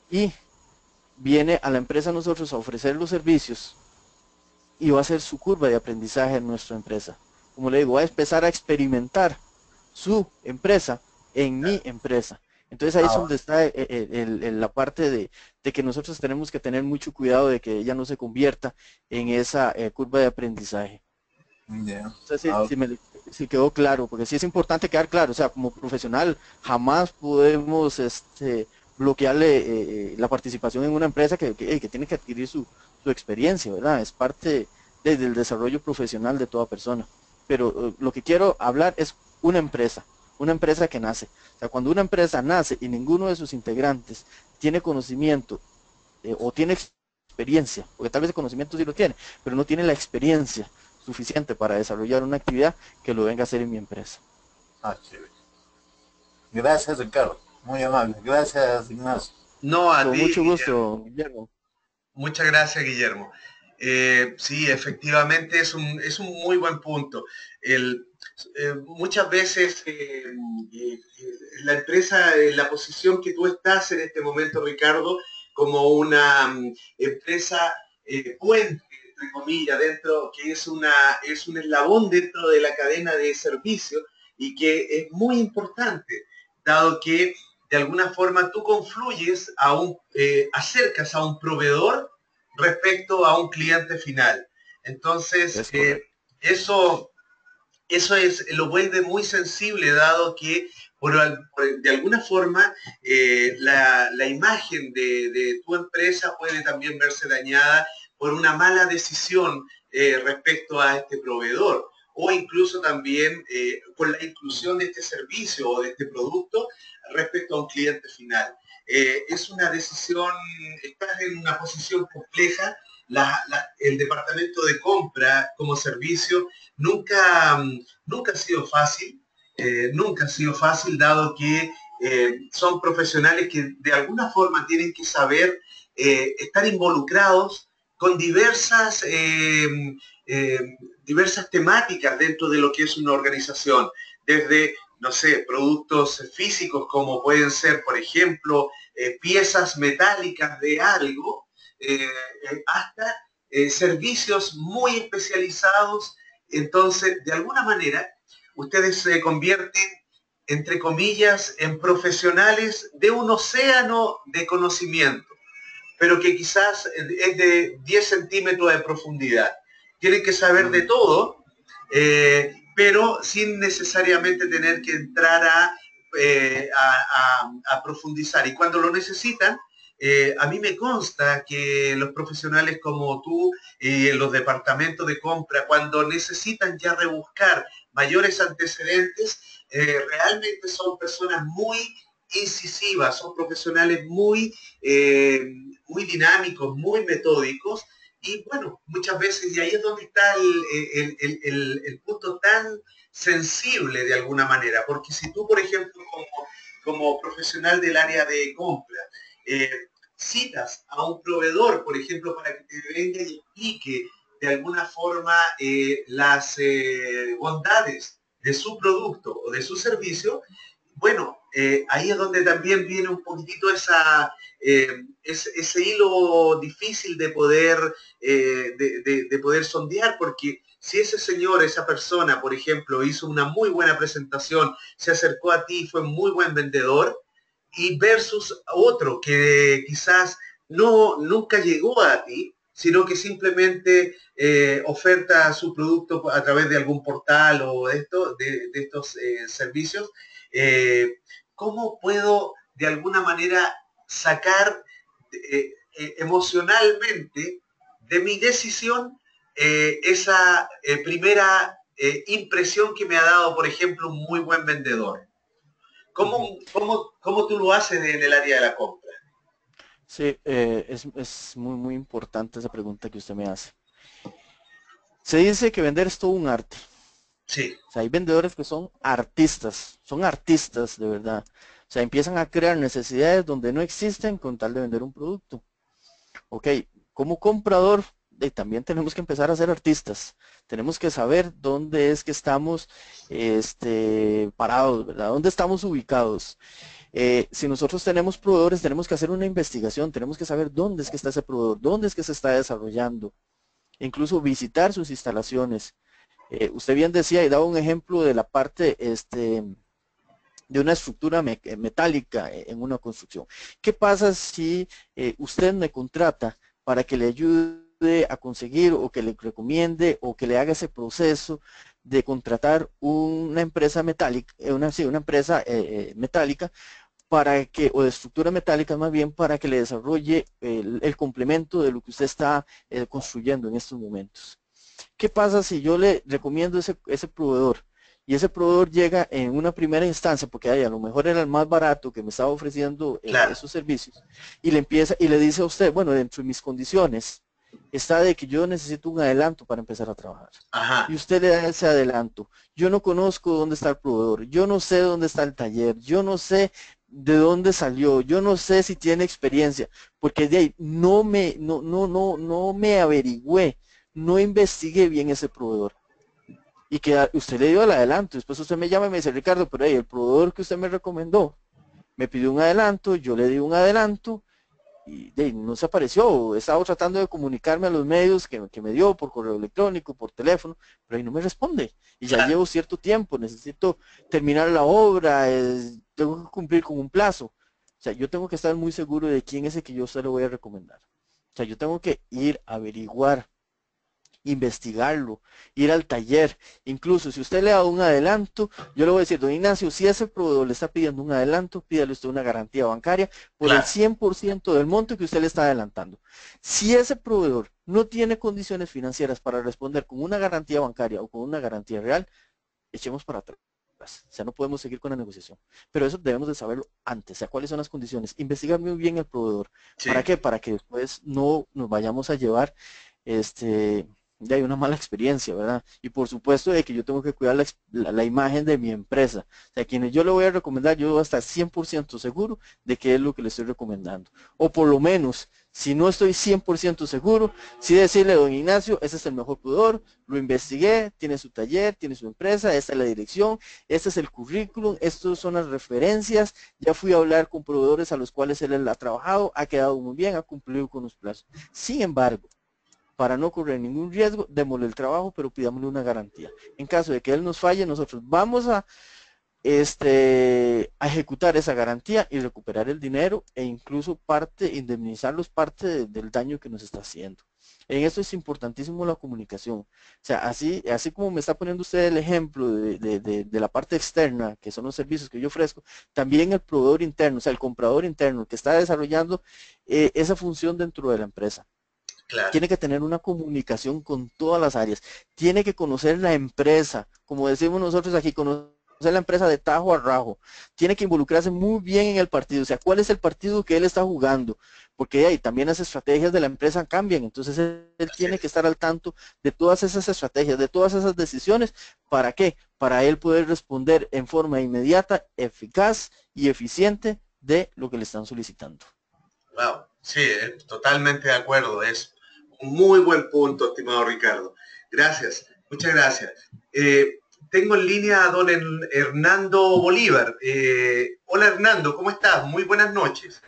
S2: y viene a la empresa a nosotros a ofrecer los servicios y va a ser su curva de aprendizaje en nuestra empresa. Como le digo, va a empezar a experimentar su empresa en mi empresa. Entonces ahí es donde está la parte de que nosotros tenemos que tener mucho cuidado de que ella no se convierta en esa curva de aprendizaje.
S4: Yeah.
S2: No sé si quedó claro, porque sí es importante quedar claro. O sea, como profesional jamás podemos bloquearle la participación en una empresa que tiene que adquirir su experiencia, ¿verdad? Es parte del desarrollo profesional de toda persona. Pero lo que quiero hablar es una empresa que nace. O sea, cuando una empresa nace y ninguno de sus integrantes tiene conocimiento o tiene experiencia, porque tal vez el conocimiento sí lo tiene, pero no tiene la experiencia suficiente para desarrollar una actividad, que lo venga a hacer en mi empresa.
S4: Chévere. Gracias, Ricardo. Muy amable. Gracias, Ignacio.
S1: No, a
S2: Con
S1: ti,
S2: mucho
S1: Guillermo.
S2: gusto, Guillermo.
S1: Muchas gracias, Guillermo. Sí, efectivamente es un muy buen punto. Muchas veces la empresa, en la posición que tú estás en este momento, Ricardo, como una empresa puente, entre comillas, dentro, que es un eslabón dentro de la cadena de servicio y que es muy importante, dado que de alguna forma tú confluyes acercas a un proveedor respecto a un cliente final. Entonces,
S2: Es correcto.
S1: eso, eso lo vuelve muy sensible, dado que de alguna forma la imagen de tu empresa puede también verse dañada por una mala decisión respecto a este proveedor o incluso también con la inclusión de este servicio o de este producto respecto a un cliente final. Es una decisión, estás en una posición compleja, el departamento de compra como servicio nunca, nunca ha sido fácil, nunca ha sido fácil, dado que son profesionales que de alguna forma tienen que saber estar involucrados con eh, diversas temáticas dentro de lo que es una organización, desde, no sé, productos físicos como pueden ser, por ejemplo, piezas metálicas de algo, hasta servicios muy especializados. Entonces, de alguna manera, ustedes se convierten, entre comillas, en profesionales de un océano de conocimiento, pero que quizás es de 10 centímetros de profundidad. Tienen que saber de todo, pero sin necesariamente tener que entrar a profundizar. Y cuando lo necesitan, a mí me consta que los profesionales como tú y en los departamentos de compra, cuando necesitan ya rebuscar mayores antecedentes, realmente son personas muy incisivas, son profesionales muy dinámicos, muy metódicos, y bueno, muchas veces, y ahí es donde está el punto tan sensible de alguna manera, porque si tú, por ejemplo, como profesional del área de compra, eh, citas a un proveedor, por ejemplo, para que te venga y explique de alguna forma las bondades de su producto o de su servicio, bueno, ahí es donde también viene un poquitito ese hilo difícil de poder sondear, porque si ese señor, esa persona, por ejemplo, hizo una muy buena presentación, se acercó a ti, fue muy buen vendedor, y versus otro que quizás nunca llegó a ti, sino que simplemente oferta su producto a través de algún portal o de estos servicios, eh, ¿cómo puedo de alguna manera sacar emocionalmente de mi decisión esa primera impresión que me ha dado, por ejemplo, un muy buen vendedor?
S2: Ujú.
S1: ¿Cómo tú lo haces en el área de la compra?
S2: Sí, es muy, muy importante esa pregunta que usted me hace. Se dice que vender es todo un arte.
S1: Sí.
S2: O sea, hay vendedores que son artistas de verdad. O sea, empiezan a crear necesidades donde no existen con tal de vender un producto. Ok, como comprador, también tenemos que empezar a ser artistas. Tenemos que saber dónde es que estamos parados, ¿verdad? ¿Dónde estamos ubicados? Si nosotros tenemos proveedores, tenemos que hacer una investigación, tenemos que saber dónde es que está ese proveedor, dónde es que se está desarrollando, incluso visitar sus instalaciones. Usted bien decía y daba un ejemplo de la parte de una estructura metálica en una construcción. ¿Qué pasa si usted me contrata para que le ayude a conseguir o que le recomiende o que le haga ese proceso de contratar una empresa metálica, una empresa metálica para que, o de estructura metálica más bien, para que le desarrolle el complemento de lo que usted está construyendo en estos momentos? ¿Qué pasa si yo le recomiendo ese proveedor y ese proveedor llega en una primera instancia, porque a lo mejor era el más barato que me estaba ofreciendo
S1: Claro.
S2: esos servicios, y le empieza y le dice a usted, bueno, dentro de mis condiciones está de que yo necesito un adelanto para empezar a trabajar?
S1: Ajá.
S2: Y usted le da ese adelanto. Yo no conozco dónde está el proveedor, yo no sé dónde está el taller, yo no sé de dónde salió, yo no sé si tiene experiencia, porque de ahí no me averigüé, no investigué bien ese proveedor. Y que usted le dio el adelanto, después usted me llama y me dice, Ricardo, pero hey, el proveedor que usted me recomendó me pidió un adelanto, yo le di un adelanto y de ahí no se apareció. He estado tratando de comunicarme a los medios que me dio por correo electrónico, por teléfono, pero ahí no me responde. Y ya llevo cierto tiempo, necesito terminar la obra, tengo que cumplir con un plazo. O sea, yo tengo que estar muy seguro de quién es el que yo se lo voy a recomendar. O sea, yo tengo que ir a averiguar, investigarlo, ir al taller. Incluso si usted le da un adelanto, yo le voy a decir, don Ignacio, si ese proveedor le está pidiendo un adelanto, pídale usted una garantía bancaria por el 100% del monto que usted le está adelantando. Si ese proveedor no tiene condiciones financieras para responder con una garantía bancaria o con una garantía real, echemos para atrás. O sea, no podemos seguir con la negociación. Pero eso debemos de saberlo antes. O sea, cuáles son las condiciones. Investigar muy bien el proveedor.
S1: Sí.
S2: ¿Para qué? Para que después no nos vayamos a llevar de ahí una mala experiencia, ¿verdad? Y por supuesto de que yo tengo que cuidar la imagen de mi empresa. O sea, quienes yo le voy a recomendar, yo voy a estar 100% seguro de qué es lo que le estoy recomendando. O por lo menos, si no estoy 100% seguro, sí decirle, don Ignacio, ese es el mejor proveedor, lo investigué, tiene su taller, tiene su empresa, esta es la dirección, este es el currículum, estas son las referencias, ya fui a hablar con proveedores a los cuales él ha trabajado, ha quedado muy bien, ha cumplido con los plazos. Sin embargo, para no correr ningún riesgo, démosle el trabajo, pero pidámosle una garantía. En caso de que él nos falle, nosotros vamos a ejecutar esa garantía y recuperar el dinero e incluso indemnizarlos parte del daño que nos está haciendo. En esto es importantísimo la comunicación. O sea, así como me está poniendo usted el ejemplo de la parte externa, que son los servicios que yo ofrezco, también el proveedor interno, o sea, el comprador interno que está desarrollando esa función dentro de la empresa.
S1: Claro.
S2: Tiene que tener una comunicación con todas las áreas, tiene que conocer la empresa, como decimos nosotros aquí, conocer la empresa de tajo a rajo, tiene que involucrarse muy bien en el partido, o sea, cuál es el partido que él está jugando, porque ahí también las estrategias de la empresa cambian, entonces él tiene que estar al tanto de todas esas estrategias, de todas esas decisiones, ¿para qué? Para él poder responder en forma inmediata, eficaz y eficiente de lo que le están solicitando.
S1: Wow, sí, totalmente de acuerdo, es un muy buen punto, estimado Ricardo. Gracias, muchas gracias. Tengo en línea a don Hernando Bolívar. Hola Hernando, ¿cómo estás? Muy buenas noches.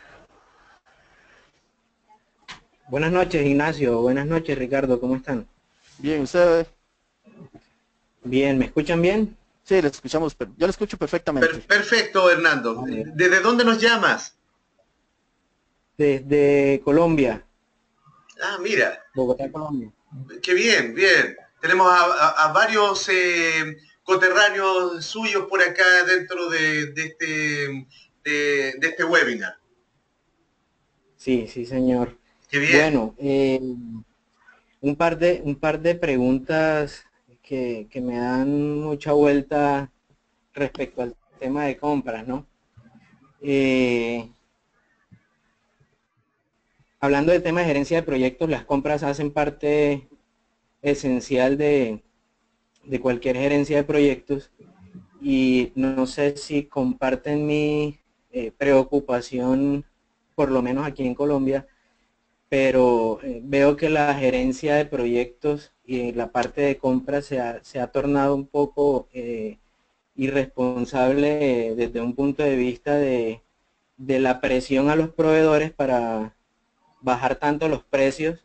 S5: Buenas noches, Ignacio. Buenas noches, Ricardo. ¿Cómo están?
S2: Bien, ¿usted?
S5: Bien, ¿me escuchan bien?
S2: Sí, le escuchamos, yo le escucho perfectamente.
S1: Perfecto, Hernando. ¿Desde dónde nos llamas?
S5: Desde Colombia.
S1: Ah, mira.
S5: Bogotá, Colombia.
S1: Qué bien, bien. Tenemos a varios coterráneos suyos por acá dentro de este webinar.
S5: Sí, sí, señor.
S1: Qué bien.
S5: Bueno, un par de preguntas que me dan mucha vuelta respecto al tema de compras, ¿no? Hablando del tema de gerencia de proyectos, las compras hacen parte esencial de cualquier gerencia de proyectos y no sé si comparten mi preocupación, por lo menos aquí en Colombia, pero veo que la gerencia de proyectos y la parte de compras se ha tornado un poco irresponsable desde un punto de vista de la presión a los proveedores para bajar tanto los precios,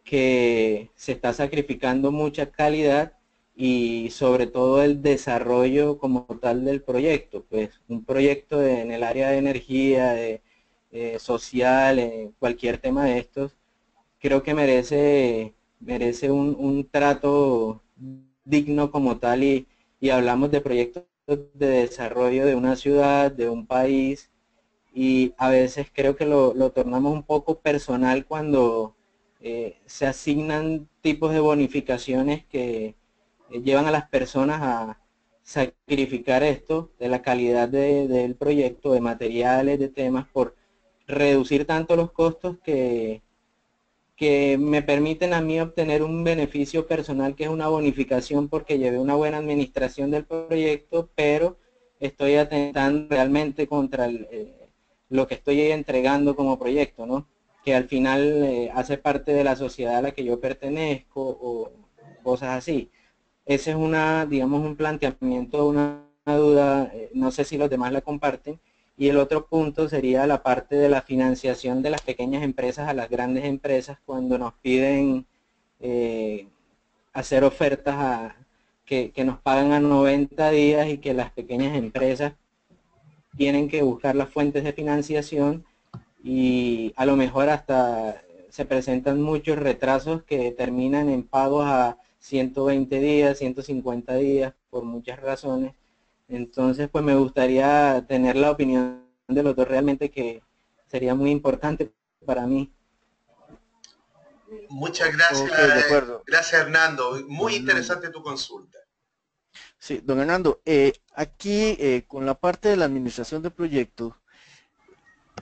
S5: que se está sacrificando mucha calidad y sobre todo el desarrollo como tal del proyecto. Pues un proyecto en el área de energía, social, cualquier tema de estos, creo que merece un trato digno como tal, y hablamos de proyectos de desarrollo de una ciudad, de un país, y a veces creo que lo tornamos un poco personal cuando se asignan tipos de bonificaciones que llevan a las personas a sacrificar esto de la calidad del proyecto, de materiales, de temas, por reducir tanto los costos que me permiten a mí obtener un beneficio personal, que es una bonificación porque llevé una buena administración del proyecto, pero estoy atentando realmente contra lo que estoy entregando como proyecto, ¿no? Que al final hace parte de la sociedad a la que yo pertenezco o cosas así. Ese es digamos, un planteamiento, una duda, no sé si los demás la comparten. Y el otro punto sería la parte de la financiación de las pequeñas empresas a las grandes empresas cuando nos piden hacer ofertas que nos pagan a 90 días y que las pequeñas empresas tienen que buscar las fuentes de financiación y a lo mejor hasta se presentan muchos retrasos que terminan en pagos a 120 días, 150 días, por muchas razones. Entonces, pues me gustaría tener la opinión de los dos realmente, que sería muy importante para mí.
S1: Muchas gracias,
S2: Ok, de acuerdo.
S1: gracias Hernando. Muy interesante tu consulta.
S2: Sí, don Hernando, aquí con la parte de la administración de proyectos,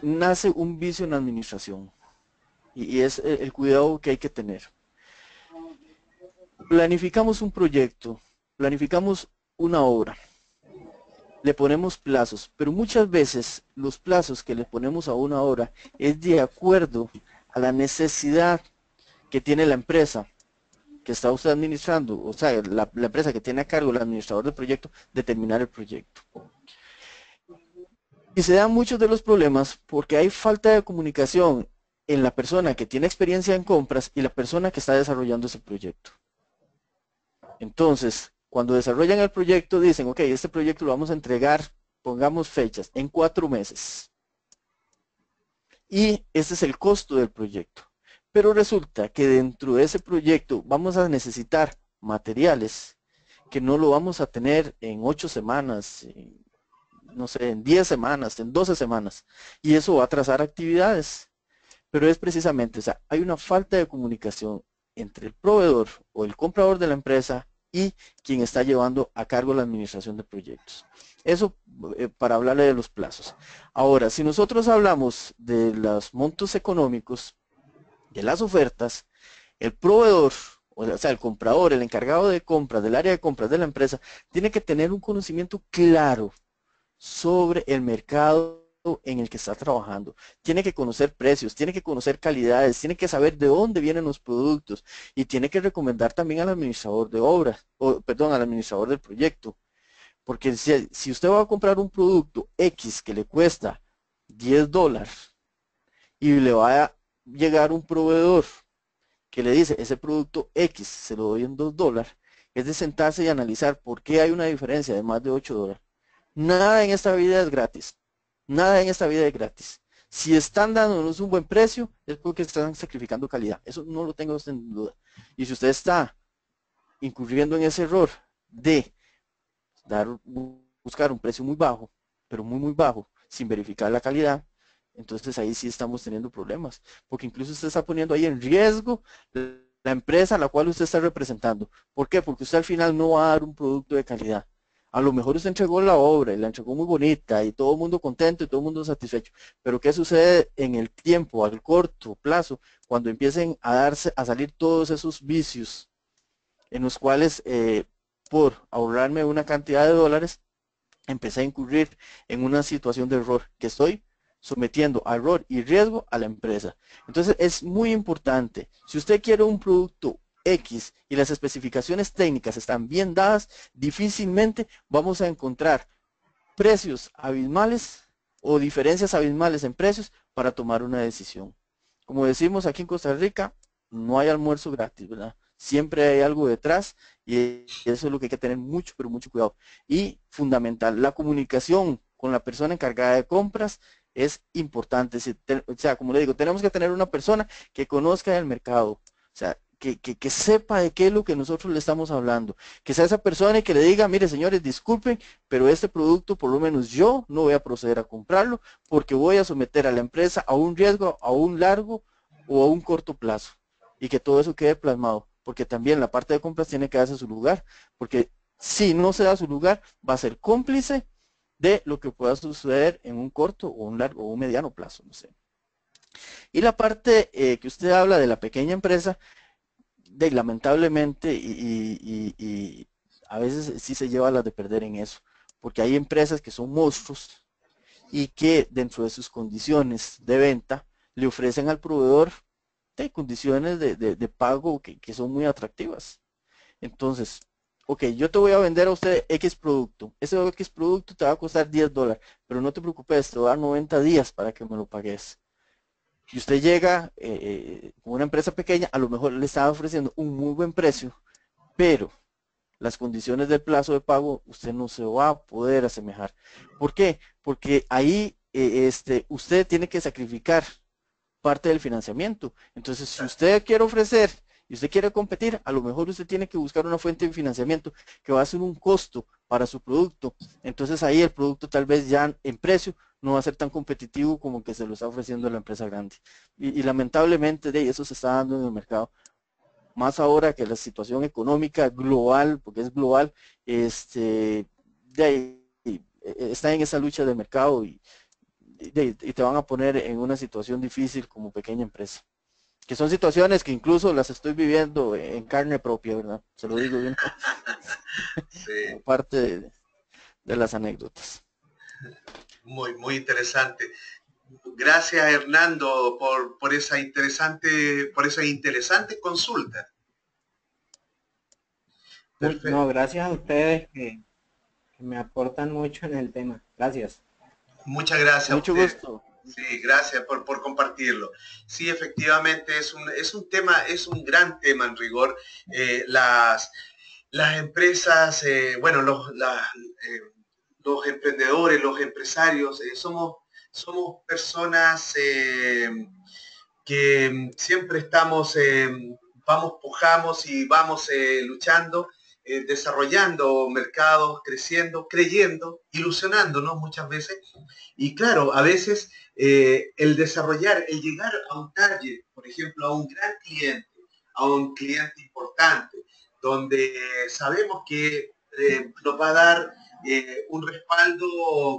S2: nace un vicio en la administración y es el cuidado que hay que tener. Planificamos un proyecto, planificamos una obra, le ponemos plazos, pero muchas veces los plazos que le ponemos a una obra es de acuerdo a la necesidad que tiene la empresa que está usted administrando, o sea, la empresa que tiene a cargo el administrador del proyecto, de terminar el proyecto. Y se dan muchos de los problemas porque hay falta de comunicación en la persona que tiene experiencia en compras y la persona que está desarrollando ese proyecto. Entonces, cuando desarrollan el proyecto dicen, ok, este proyecto lo vamos a entregar, pongamos fechas, en 4 meses. Y ese es el costo del proyecto. Pero resulta que dentro de ese proyecto vamos a necesitar materiales que no lo vamos a tener en 8 semanas, no sé, en 10 semanas, en 12 semanas. Y eso va a atrasar actividades. Pero es precisamente, o sea, hay una falta de comunicación entre el proveedor o el comprador de la empresa y quien está llevando a cargo la administración de proyectos. Eso para hablarle de los plazos. Ahora, si nosotros hablamos de los montos económicos, de las ofertas, el proveedor, o sea, el comprador, el encargado de compras, del área de compras de la empresa, tiene que tener un conocimiento claro sobre el mercado en el que está trabajando. Tiene que conocer precios, tiene que conocer calidades, tiene que saber de dónde vienen los productos y tiene que recomendar también al administrador de obras, o perdón, al administrador del proyecto. Porque si usted va a comprar un producto X que le cuesta $10 y le va a llegar un proveedor que le dice ese producto X se lo doy en $2, es de sentarse y analizar por qué hay una diferencia de más de $8. Nada en esta vida es gratis. Nada en esta vida es gratis. Si están dándonos un buen precio, es porque están sacrificando calidad. Eso no lo tengo usted en duda. Y si usted está incurriendo en ese error de buscar un precio muy bajo, pero muy bajo, sin verificar la calidad, entonces ahí sí estamos teniendo problemas. Porque incluso usted está poniendo ahí en riesgo la empresa a la cual usted está representando. ¿Por qué? Porque usted al final no va a dar un producto de calidad. A lo mejor usted entregó la obra y la entregó muy bonita y todo el mundo contento y todo el mundo satisfecho. Pero ¿qué sucede en el tiempo, al corto plazo, cuando empiecen a salir todos esos vicios en los cuales por ahorrarme una cantidad de dólares empecé a incurrir en una situación de error que estoy sometiendo a error y riesgo a la empresa? Entonces es muy importante, si usted quiere un producto X y las especificaciones técnicas están bien dadas, difícilmente vamos a encontrar precios abismales o diferencias abismales en precios para tomar una decisión. Como decimos aquí en Costa Rica, no hay almuerzo gratis, ¿verdad? Siempre hay algo detrás y eso es lo que hay que tener mucho, pero mucho cuidado. Y fundamental, la comunicación con la persona encargada de compras es importante. O sea, como le digo, tenemos que tener una persona que conozca el mercado, o sea, que sepa de qué es lo que nosotros le estamos hablando, que sea esa persona y que le diga, mire señores, disculpen, pero este producto por lo menos yo no voy a proceder a comprarlo porque voy a someter a la empresa a un riesgo, a un largo o a un corto plazo, y que todo eso quede plasmado, porque también la parte de compras tiene que darse su lugar, porque si no se da su lugar, va a ser cómplice de lo que pueda suceder en un corto o un largo o un mediano plazo, no sé. Y la parte que usted habla de la pequeña empresa, lamentablemente y a veces sí se lleva las de perder en eso, porque hay empresas que son monstruos y que dentro de sus condiciones de venta le ofrecen al proveedor condiciones de pago que son muy atractivas. Entonces, ok, yo te voy a vender a usted X producto. Ese X producto te va a costar $10, pero no te preocupes, te voy a dar 90 días para que me lo pagues. Y usted llega con una empresa pequeña, a lo mejor le está ofreciendo un muy buen precio, pero las condiciones del plazo de pago usted no se va a poder asemejar. ¿Por qué? Porque ahí usted tiene que sacrificar parte del financiamiento. Entonces, si usted quiere ofrecer y usted quiere competir, a lo mejor usted tiene que buscar una fuente de financiamiento que va a ser un costo para su producto. Entonces ahí el producto tal vez ya en precio no va a ser tan competitivo como que se lo está ofreciendo la empresa grande. Y lamentablemente eso se está dando en el mercado. Más ahora que la situación económica global, porque es global, está en esa lucha de mercado y te van a poner en una situación difícil como pequeña empresa. Que son situaciones que incluso las estoy viviendo en carne propia, ¿verdad? Se lo digo bien.
S1: Sí.
S2: Como parte de las anécdotas.
S1: Muy interesante. Gracias, Hernando, por esa interesante consulta.
S5: No, gracias a ustedes que me aportan mucho en el tema. Gracias.
S1: Muchas gracias a
S2: Mucho
S1: usted.
S2: gusto.
S1: Sí, gracias por compartirlo. Sí, efectivamente es un tema, es un gran tema en rigor. Las empresas, bueno, los emprendedores, los empresarios, somos personas que siempre estamos, pujamos y vamos luchando, desarrollando mercados, creciendo, creyendo, ilusionándonos muchas veces. Y claro, a veces el desarrollar, el llegar a un target, por ejemplo, a un gran cliente, a un cliente importante, donde sabemos que nos va a dar un respaldo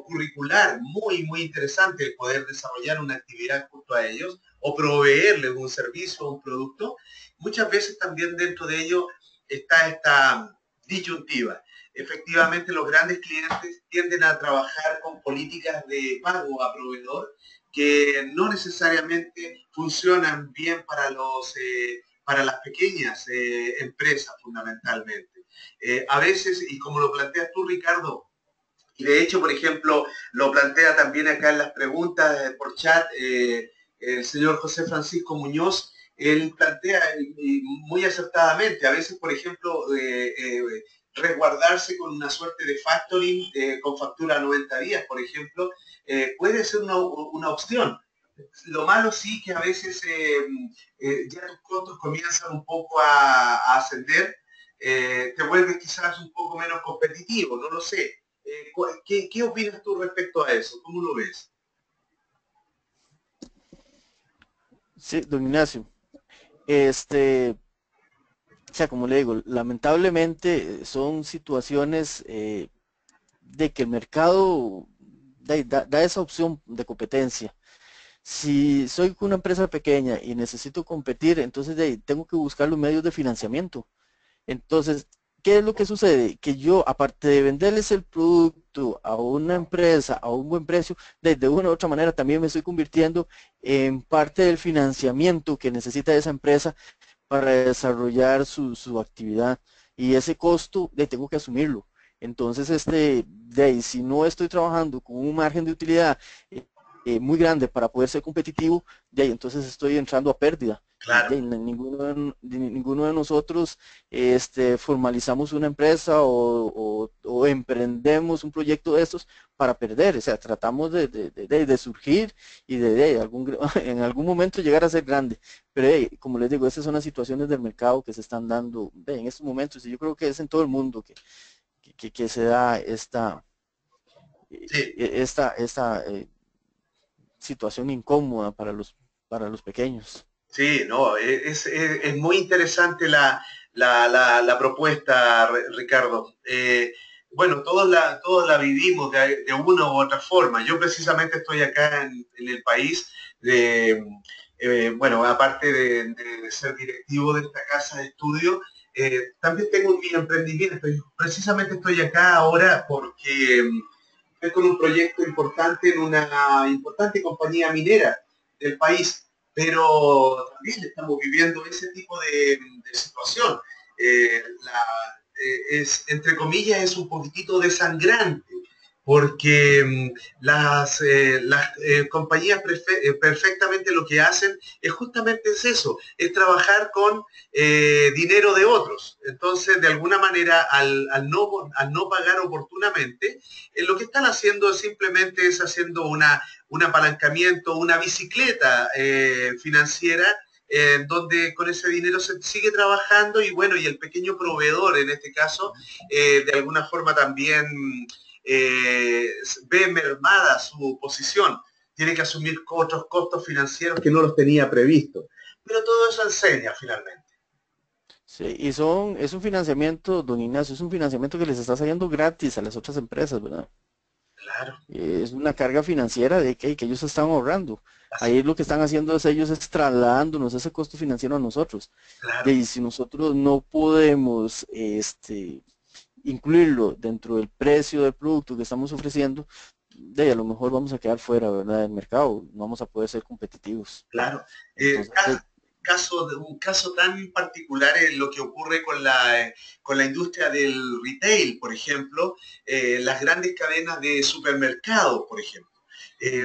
S1: curricular muy interesante el poder desarrollar una actividad junto a ellos o proveerles un servicio o un producto. Muchas veces también dentro de ello está esta disyuntiva. Efectivamente, los grandes clientes tienden a trabajar con políticas de pago a proveedor que no necesariamente funcionan bien para las pequeñas empresas fundamentalmente. A veces, y como lo planteas tú, Ricardo, y de hecho, por ejemplo, lo plantea también acá en las preguntas por chat el señor José Francisco Muñoz, él plantea muy acertadamente, a veces, por ejemplo, resguardarse con una suerte de factoring con factura a 90 días, por ejemplo, puede ser una opción. Lo malo sí que a veces ya tus costos comienzan un poco a ascender, te vuelves quizás un poco menos competitivo, no lo sé. ¿Qué opinas tú respecto a eso? ¿Cómo lo ves?
S2: Sí, don Ignacio. O sea, como le digo, lamentablemente son situaciones de que el mercado da esa opción de competencia. Si soy una empresa pequeña y necesito competir, entonces tengo que buscar los medios de financiamiento. Entonces, ¿qué es lo que sucede? Que yo, aparte de venderles el producto a una empresa a un buen precio, de una u otra manera también me estoy convirtiendo en parte del financiamiento que necesita esa empresa para desarrollar su actividad. Y ese costo tengo que asumirlo. Entonces, si no estoy trabajando con un margen de utilidad muy grande para poder ser competitivo, entonces estoy entrando a pérdida.
S1: Claro.
S2: Ninguno de nosotros formalizamos una empresa o emprendemos un proyecto de estos para perder. O sea, tratamos de surgir y en algún momento llegar a ser grande. Pero como les digo, esas son las situaciones del mercado que se están dando en estos momentos. Y yo creo que es en todo el mundo que se da esta situación incómoda para los pequeños.
S1: Sí, no, es muy interesante la propuesta, Ricardo. Bueno, todos la vivimos de una u otra forma. Yo precisamente estoy acá en el país bueno, aparte de ser directivo de esta casa de estudio, también tengo mi emprendimiento. Precisamente estoy acá ahora porque estoy con un proyecto importante en una importante compañía minera del país, pero también estamos viviendo ese tipo de situación. Entre comillas, es un poquitito desangrante, porque las compañías perfectamente lo que hacen es justamente es eso, es trabajar con dinero de otros. Entonces, de alguna manera, al no pagar oportunamente, lo que están haciendo simplemente es haciendo un apalancamiento, una bicicleta financiera, donde con ese dinero se sigue trabajando y bueno, y el pequeño proveedor en este caso, de alguna forma también ve mermada su posición, tiene que asumir otros costos financieros que no los tenía previsto. Pero todo eso enseña finalmente.
S2: Sí, y es un financiamiento, don Ignacio, es un financiamiento que les está saliendo gratis a las otras empresas, ¿verdad?
S1: Claro.
S2: Es una carga financiera que ellos están ahorrando.
S1: Así,
S2: Ahí lo que están haciendo es ellos es trasladándonos ese costo financiero a nosotros.
S1: claro.
S2: Y si nosotros no podemos incluirlo dentro del precio del producto que estamos ofreciendo, a lo mejor vamos a quedar fuera, ¿verdad?, del mercado, no vamos a poder ser competitivos.
S1: Claro.
S2: Entonces,
S1: Un caso tan particular es lo que ocurre con la industria del retail, por ejemplo, las grandes cadenas de supermercados, por ejemplo.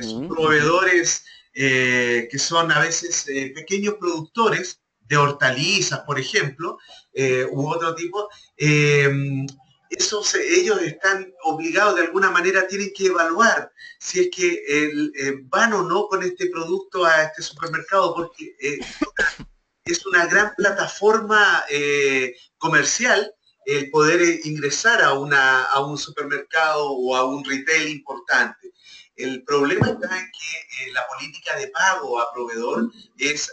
S1: Sus
S2: ujú,
S1: proveedores que son a veces pequeños productores de hortalizas, por ejemplo, u otro tipo, ellos están obligados de alguna manera, tienen que evaluar si es que van o no con este producto a este supermercado, porque es una gran plataforma comercial el poder ingresar a un supermercado o a un retail importante. El problema está en que la política de pago a proveedor es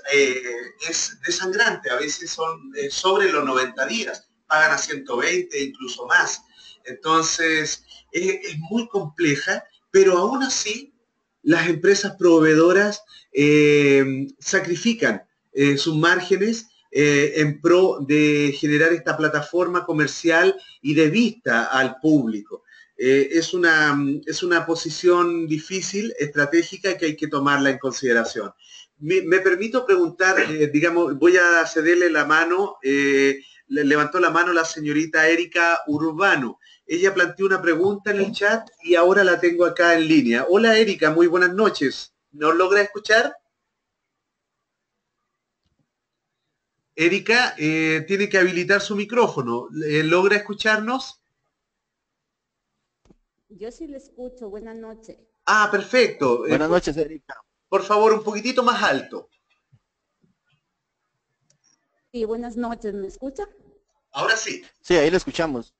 S1: desangrante, a veces son sobre los 90 días, pagan a 120, incluso más. Entonces, es muy compleja, pero aún así las empresas proveedoras sacrifican sus márgenes en pro de generar esta plataforma comercial y de vista al público. Es una posición difícil, estratégica, que hay que tomarla en consideración. Me permito preguntar, digamos, voy a cederle la mano, levantó la mano la señorita Erika Urbano. Ella planteó una pregunta en el chat y ahora la tengo acá en línea. Hola Erika, muy buenas noches. ¿Nos logra escuchar? Erika, tiene que habilitar su micrófono. ¿Logra escucharnos?
S6: Yo sí le escucho, buenas noches.
S1: Ah, perfecto.
S2: buenas noches, Erika.
S1: Por favor, un poquitito más alto.
S6: Sí, buenas noches, ¿me escucha?
S1: Ahora sí.
S2: Sí, ahí le escuchamos.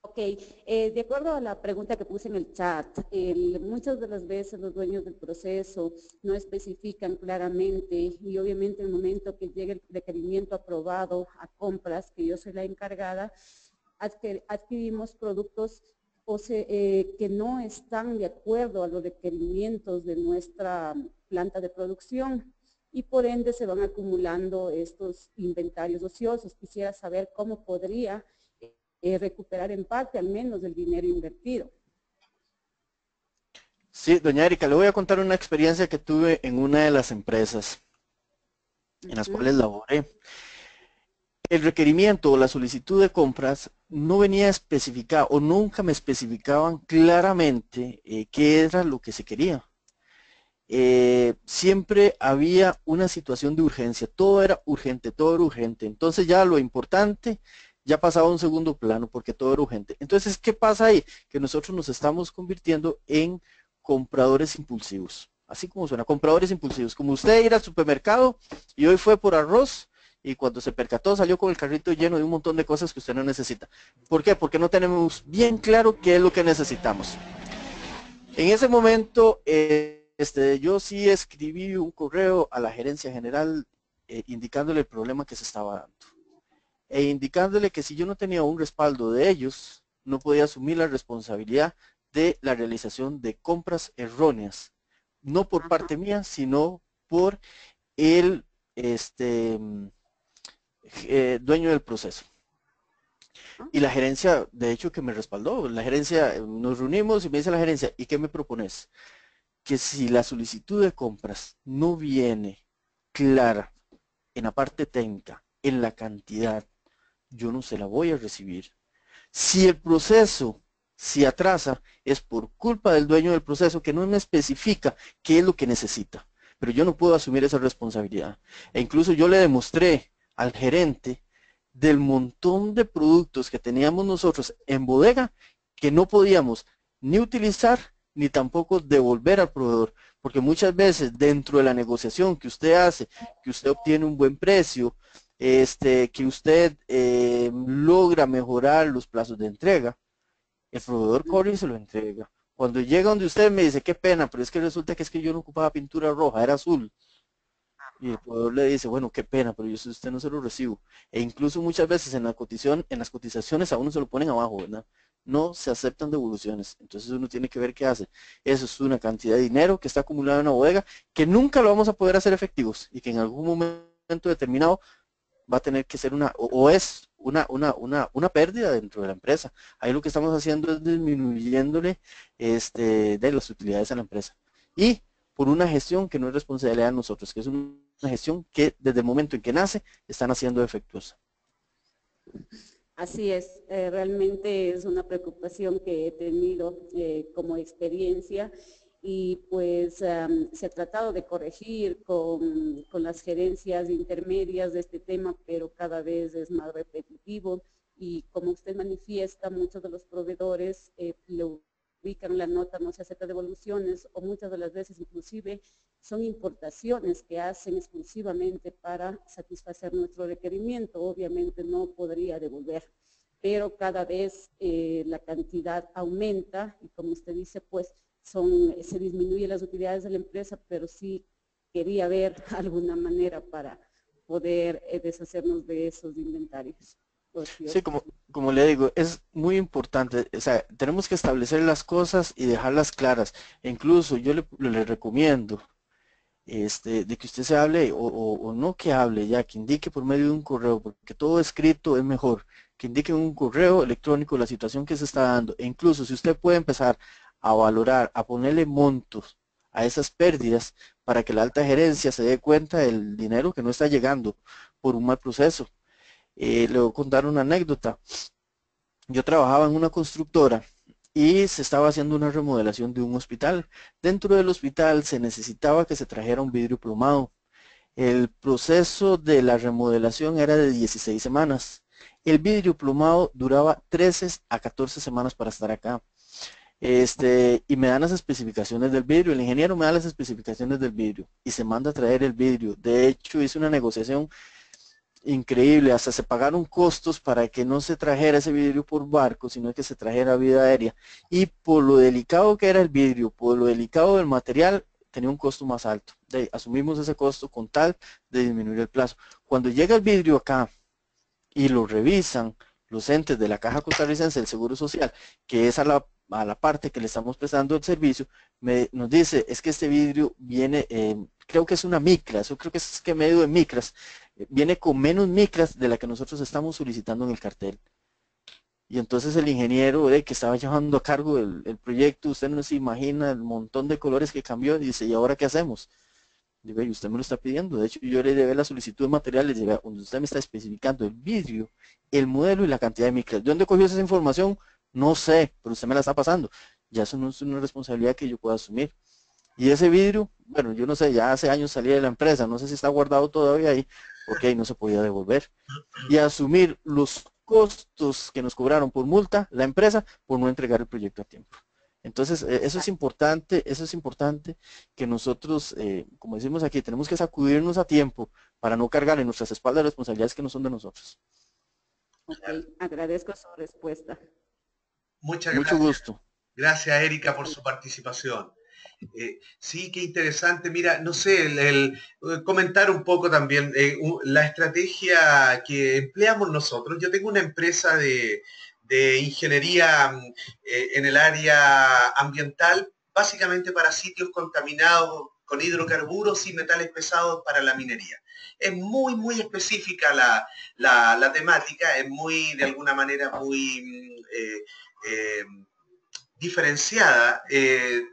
S6: Ok, de acuerdo a la pregunta que puse en el chat, muchas de las veces los dueños del proceso no especifican claramente y obviamente en el momento que llegue el requerimiento aprobado a compras, que yo soy la encargada, adquirimos productos que no están de acuerdo a los requerimientos de nuestra planta de producción y por ende se van acumulando estos inventarios ociosos. Quisiera saber cómo podría recuperar en parte al menos el dinero invertido.
S2: Sí, doña Erika, le voy a contar una experiencia que tuve en una de las empresas en las cuales laboré. El requerimiento o la solicitud de compras no venía especificado o nunca me especificaban claramente qué era lo que se quería. Siempre había una situación de urgencia, todo era urgente, todo era urgente. Entonces ya lo importante ya pasaba a un segundo plano porque todo era urgente. Entonces, ¿qué pasa ahí? Que nosotros nos estamos convirtiendo en compradores impulsivos. Así como suena, compradores impulsivos. Como usted ir al supermercado y hoy fue por arroz y cuando se percató salió con el carrito lleno de un montón de cosas que usted no necesita. ¿Por qué? Porque no tenemos bien claro qué es lo que necesitamos. En ese momento, yo sí escribí un correo a la gerencia general indicándole el problema que se estaba dando e indicándole que si yo no tenía un respaldo de ellos, no podía asumir la responsabilidad de la realización de compras erróneas, no por parte mía, sino por el dueño del proceso. Y la gerencia, de hecho, que me respaldó. La gerencia, nos reunimos y me dice la gerencia, ¿y qué me propones? Que si la solicitud de compras no viene clara en la parte técnica, en la cantidad, yo no se la voy a recibir. Si el proceso se atrasa, es por culpa del dueño del proceso que no me especifica qué es lo que necesita. Pero yo no puedo asumir esa responsabilidad. E incluso yo le demostré al gerente del montón de productos que teníamos nosotros en bodega que no podíamos ni utilizar ni tampoco devolver al proveedor, porque muchas veces dentro de la negociación que usted hace, que usted obtiene un buen precio, que usted logra mejorar los plazos de entrega, el proveedor corre y se lo entrega. Cuando llega donde usted me dice, qué pena, pero es que resulta que es que yo no ocupaba pintura roja, era azul. Y el proveedor le dice, bueno, qué pena, pero yo si usted no se lo recibo. E incluso muchas veces en las cotizaciones a uno se lo ponen abajo, ¿verdad? No se aceptan devoluciones. Entonces uno tiene que ver qué hace. Eso es una cantidad de dinero que está acumulado en una bodega que nunca lo vamos a poder hacer efectivos y que en algún momento determinado va a tener que ser es una pérdida dentro de la empresa. Ahí lo que estamos haciendo es disminuyéndole de las utilidades a la empresa. Y por una gestión que no es responsabilidad de nosotros, que es una gestión que desde el momento en que nace están haciendo defectuosa.
S6: Así es, realmente es una preocupación que he tenido como experiencia y pues se ha tratado de corregir con las gerencias intermedias de este tema, pero cada vez es más repetitivo y como usted manifiesta, muchos de los proveedores le ubican la nota, no se acepta devoluciones o muchas de las veces inclusive son importaciones que hacen exclusivamente para satisfacer nuestro requerimiento. Obviamente no podría devolver, pero cada vez la cantidad aumenta y como usted dice, pues se disminuyen las utilidades de la empresa, pero sí quería ver alguna manera para poder deshacernos de esos inventarios.
S2: Sí, como le digo, es muy importante, o sea, tenemos que establecer las cosas y dejarlas claras. E incluso yo le recomiendo de que usted se hable o no que hable ya, que indique por medio de un correo, porque todo escrito es mejor, que indique en un correo electrónico la situación que se está dando. E incluso si usted puede empezar a valorar, a ponerle montos a esas pérdidas para que la alta gerencia se dé cuenta del dinero que no está llegando por un mal proceso. Le voy a contar una anécdota. Yo trabajaba en una constructora y se estaba haciendo una remodelación de un hospital. Dentro del hospital se necesitaba que se trajera un vidrio plomado. El proceso de la remodelación era de 16 semanas. El vidrio plomado duraba 13 a 14 semanas para estar acá. Y me dan las especificaciones del vidrio. El ingeniero me da las especificaciones del vidrio y se manda a traer el vidrio. De hecho, hice una negociación increíble, hasta se pagaron costos para que no se trajera ese vidrio por barco, sino que se trajera vía aérea. Y por lo delicado que era el vidrio, por lo delicado del material, tenía un costo más alto. Asumimos ese costo con tal de disminuir el plazo. Cuando llega el vidrio acá y lo revisan los entes de la Caja Costarricense del Seguro Social, que es a la parte que le estamos prestando el servicio, nos dice, es que este vidrio viene, creo que es una micras, yo creo que es que medio de micras, viene con menos micras de la que nosotros estamos solicitando en el cartel. Y entonces el ingeniero que estaba llevando a cargo el proyecto, usted no se imagina el montón de colores que cambió, y dice, ¿y ahora qué hacemos? Digo, y usted me lo está pidiendo. De hecho, yo le llevé la solicitud de materiales, donde usted me está especificando el vidrio, el modelo y la cantidad de micras. ¿De dónde cogió esa información? No sé, pero usted me la está pasando. Ya eso no es una responsabilidad que yo pueda asumir. Y ese vidrio, bueno, yo no sé, ya hace años salí de la empresa, no sé si está guardado todavía ahí, porque ahí no se podía devolver. Y asumir los costos que nos cobraron por multa la empresa por no entregar el proyecto a tiempo. Entonces, eso es importante que nosotros, como decimos aquí, tenemos que sacudirnos a tiempo para no cargar en nuestras espaldas responsabilidades que no son de nosotros.
S6: Ok, agradezco su respuesta.
S1: Muchas gracias.
S2: Mucho gusto.
S1: Gracias, Erika, por su participación. Sí, qué interesante. Mira, no sé, comentar un poco también la estrategia que empleamos nosotros. Yo tengo una empresa de ingeniería en el área ambiental, básicamente para sitios contaminados con hidrocarburos y metales pesados para la minería. Es muy, muy específica la temática, es muy, de alguna manera, muy diferenciada en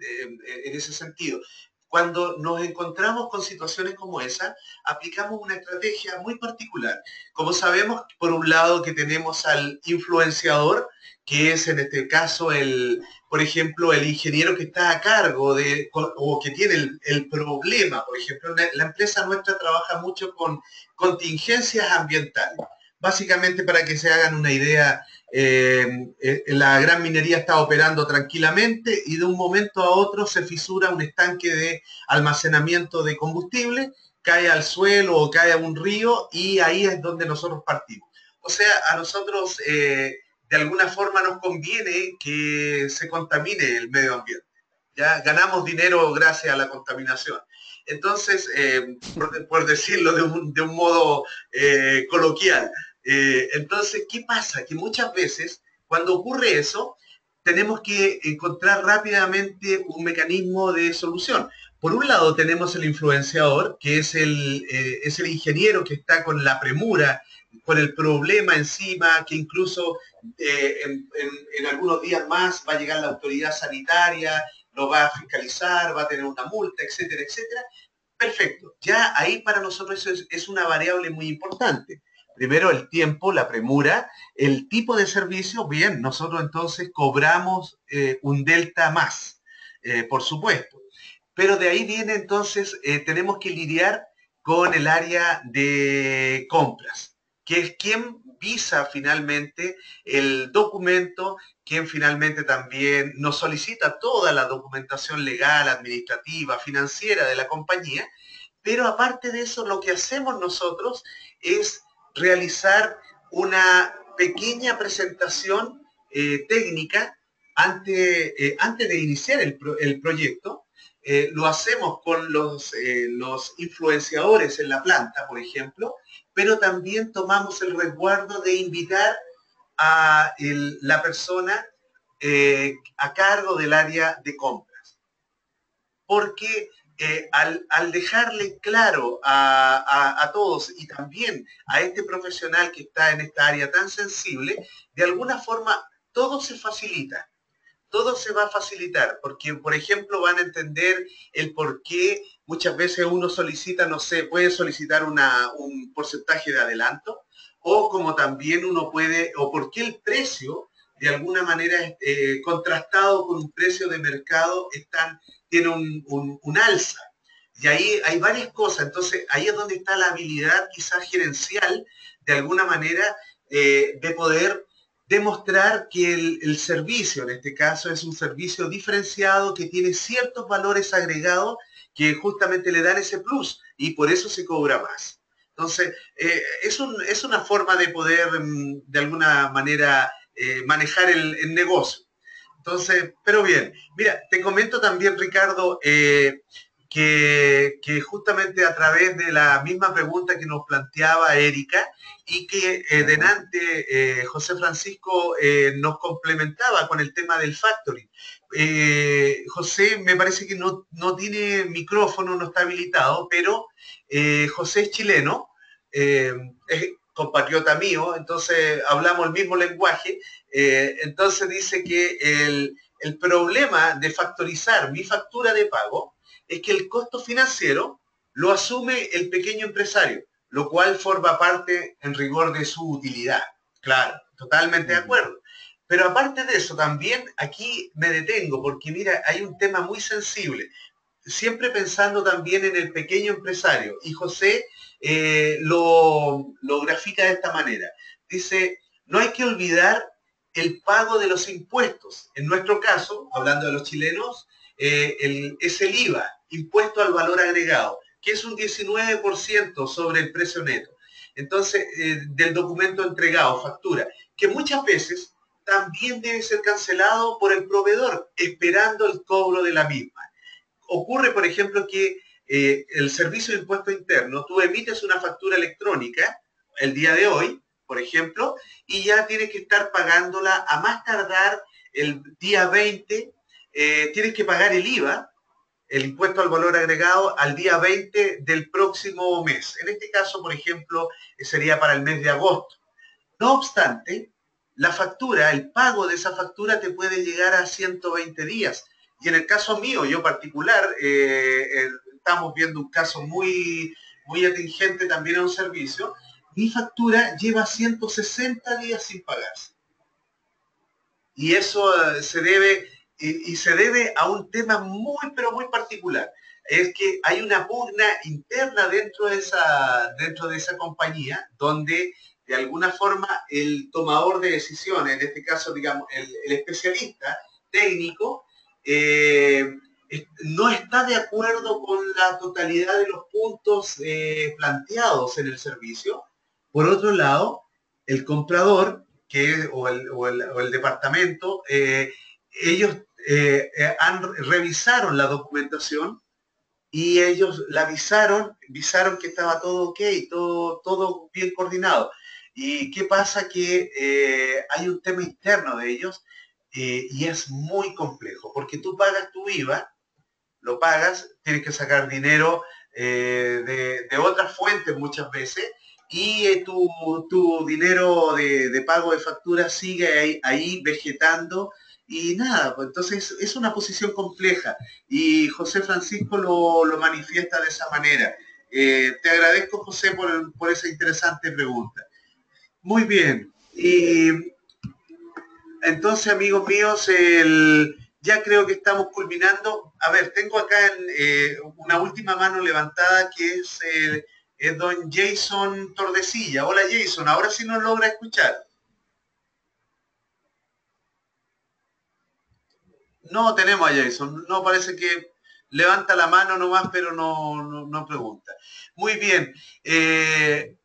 S1: ese sentido. Cuando nos encontramos con situaciones como esa, aplicamos una estrategia muy particular. Como sabemos, por un lado que tenemos al influenciador, que es en este caso por ejemplo, el ingeniero que está a cargo o que tiene el problema. Por ejemplo, la empresa nuestra trabaja mucho con contingencias ambientales. Básicamente, para que se hagan una idea, la gran minería está operando tranquilamente y de un momento a otro se fisura un estanque de almacenamiento de combustible, cae al suelo o cae a un río y ahí es donde nosotros partimos. O sea, a nosotros de alguna forma nos conviene que se contamine el medio ambiente. ¿Ya? Ganamos dinero gracias a la contaminación. Entonces, por decirlo de un modo coloquial, entonces, ¿qué pasa? Que muchas veces, cuando ocurre eso, tenemos que encontrar rápidamente un mecanismo de solución. Por un lado tenemos el influenciador, que es el ingeniero que está con la premura, con el problema encima, que incluso en algunos días más va a llegar la autoridad sanitaria, lo va a fiscalizar, va a tener una multa, etcétera, etcétera. Perfecto. Ya ahí para nosotros es una variable muy importante. Primero el tiempo, la premura, el tipo de servicio, bien, nosotros entonces cobramos un delta más, por supuesto. Pero de ahí viene entonces, tenemos que lidiar con el área de compras, que es quien visa finalmente el documento, quien finalmente también nos solicita toda la documentación legal, administrativa, financiera de la compañía. Pero aparte de eso, lo que hacemos nosotros es realizar una pequeña presentación técnica antes de iniciar el proyecto. Lo hacemos con los influenciadores en la planta, por ejemplo, pero también tomamos el resguardo de invitar a la persona a cargo del área de compras. Porque al dejarle claro a todos y también a este profesional que está en esta área tan sensible, de alguna forma todo se facilita. Todo se va a facilitar, porque, por ejemplo, van a entender el por qué muchas veces uno solicita, no sé, puede solicitar un porcentaje de adelanto, o como también uno puede, o por qué el precio, de alguna manera, contrastado con un precio de mercado, tiene un alza. Y ahí hay varias cosas. Entonces, ahí es donde está la habilidad quizás gerencial, de alguna manera, de poder demostrar que el servicio, en este caso, es un servicio diferenciado que tiene ciertos valores agregados que justamente le dan ese plus y por eso se cobra más. Entonces, es una forma de poder, de alguna manera, manejar el negocio. Entonces, pero bien, mira, te comento también, Ricardo, que justamente a través de la misma pregunta que nos planteaba Erika y que delante José Francisco nos complementaba con el tema del factoring. José me parece que no tiene micrófono, no está habilitado, pero José es chileno, es compatriota mío, entonces hablamos el mismo lenguaje, entonces dice que el problema de factorizar mi factura de pago es que el costo financiero lo asume el pequeño empresario, lo cual forma parte en rigor de su utilidad. Claro, totalmente de acuerdo. Pero aparte de eso, también aquí me detengo, porque mira, hay un tema muy sensible, siempre pensando también en el pequeño empresario, y José lo grafica de esta manera. Dice, no hay que olvidar el pago de los impuestos. En nuestro caso, hablando de los chilenos, es el IVA, impuesto al valor agregado, que es un 19% sobre el precio neto. Entonces, del documento entregado, factura, que muchas veces también debe ser cancelado por el proveedor, esperando el cobro de la misma. Ocurre, por ejemplo, que el servicio de impuesto interno, tú emites una factura electrónica el día de hoy, por ejemplo, y ya tienes que estar pagándola a más tardar el día 20, tienes que pagar el IVA, el impuesto al valor agregado al día 20 del próximo mes. En este caso, por ejemplo, sería para el mes de agosto. No obstante, la factura, el pago de esa factura te puede llegar a 120 días. Y en el caso mío, yo particular, estamos viendo un caso muy atingente también a un servicio, mi factura lleva 160 días sin pagarse. Y eso se debe, y se debe a un tema muy, pero muy particular. Es que hay una pugna interna dentro de esa compañía, donde de alguna forma el tomador de decisiones, en este caso, digamos, el especialista técnico, no está de acuerdo con la totalidad de los puntos planteados en el servicio. Por otro lado, el comprador o el departamento, ellos revisaron la documentación y ellos la visaron que estaba todo ok, todo bien coordinado. ¿Y qué pasa? Que hay un tema interno de ellos y es muy complejo, porque tú pagas tu IVA, lo pagas, tienes que sacar dinero de otras fuentes muchas veces, y tu dinero de pago de factura sigue ahí vegetando y nada, pues entonces es una posición compleja y José Francisco lo manifiesta de esa manera. Te agradezco, José, por esa interesante pregunta. Muy bien. Y entonces, amigos míos, ya creo que estamos culminando. A ver, tengo acá una última mano levantada que es don Jason Tordesilla. Hola, Jason. Ahora sí nos logra escuchar. No tenemos a Jason. No, parece que levanta la mano nomás, pero no pregunta. Muy bien.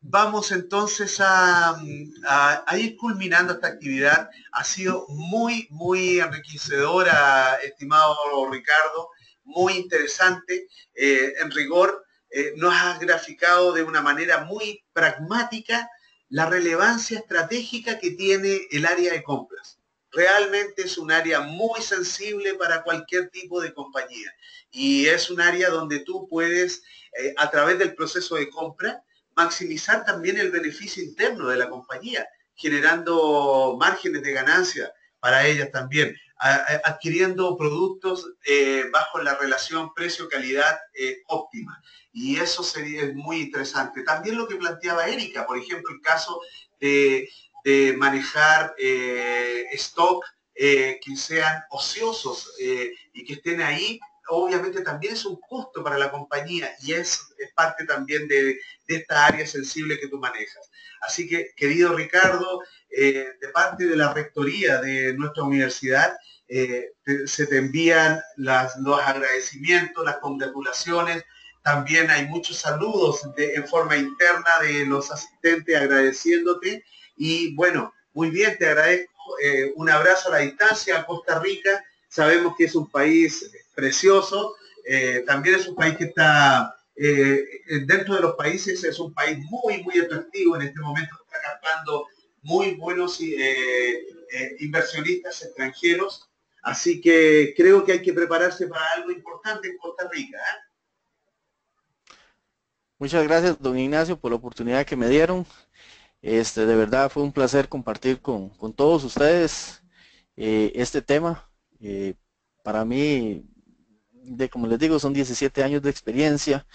S1: Vamos entonces a ir culminando esta actividad. Ha sido muy enriquecedora, estimado Ricardo, muy interesante. En rigor, nos has graficado de una manera muy pragmática la relevancia estratégica que tiene el área de compras. Realmente es un área muy sensible para cualquier tipo de compañía y es un área donde tú puedes, a través del proceso de compra, maximizar también el beneficio interno de la compañía, generando márgenes de ganancia para ellas también, adquiriendo productos bajo la relación precio-calidad óptima. Y eso sería muy interesante. También lo que planteaba Erika, por ejemplo, el caso de manejar stock que sean ociosos y que estén ahí, obviamente también es un costo para la compañía y es parte también de esta área sensible que tú manejas. Así que, querido Ricardo, de parte de la rectoría de nuestra universidad, se te envían los agradecimientos, las congratulaciones. También hay muchos saludos en forma interna de los asistentes agradeciéndote. Y bueno, muy bien, te agradezco. Un abrazo a la distancia a Costa Rica. Sabemos que es un país precioso. También es un país que está dentro de los países, es un país muy atractivo. En este momento está captando muy buenos inversionistas extranjeros. Así que creo que hay que prepararse para algo importante en Costa Rica.
S2: Muchas gracias, don Ignacio, por la oportunidad que me dieron. De verdad fue un placer compartir con todos ustedes este tema. Para mí, como les digo, son 17 años de experiencia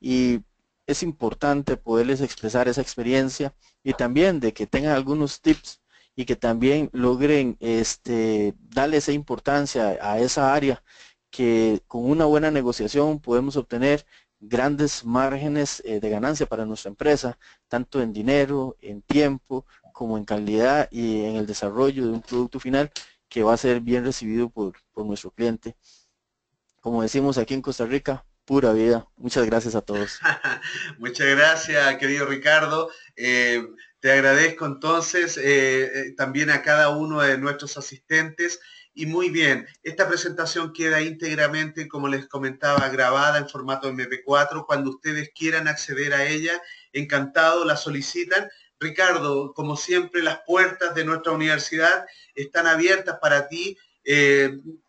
S2: y es importante poderles expresar esa experiencia y también de que tengan algunos tips y que también logren darle esa importancia a esa área que con una buena negociación podemos obtener grandes márgenes de ganancia para nuestra empresa, tanto en dinero, en tiempo, como en calidad y en el desarrollo de un producto final que va a ser bien recibido por nuestro cliente. Como decimos aquí en Costa Rica, pura vida. Muchas gracias a todos.
S1: Muchas gracias, querido Ricardo. Te agradezco entonces también a cada uno de nuestros asistentes. Y muy bien, esta presentación queda íntegramente, como les comentaba, grabada en formato MP4. Cuando ustedes quieran acceder a ella, encantado, la solicitan. Ricardo, como siempre, las puertas de nuestra universidad están abiertas para ti.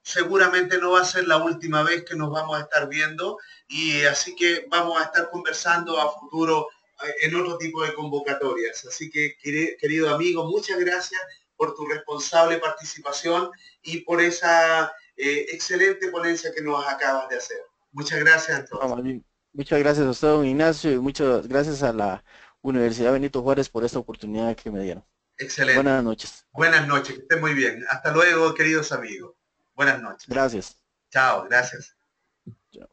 S1: Seguramente no va a ser la última vez que nos vamos a estar viendo, y así que vamos a estar conversando a futuro en otro tipo de convocatorias. Así que, querido amigo, muchas gracias por tu responsable participación y por esa excelente ponencia que nos acabas de hacer. Muchas gracias entonces.
S2: Muchas gracias a usted, don Ignacio, y muchas gracias a la Universidad Benito Juárez por esta oportunidad que me dieron.
S1: Excelente.
S2: Buenas noches.
S1: Buenas noches, que estén muy bien. Hasta luego, queridos amigos. Buenas noches.
S2: Gracias.
S1: Chao, gracias.
S2: Chao.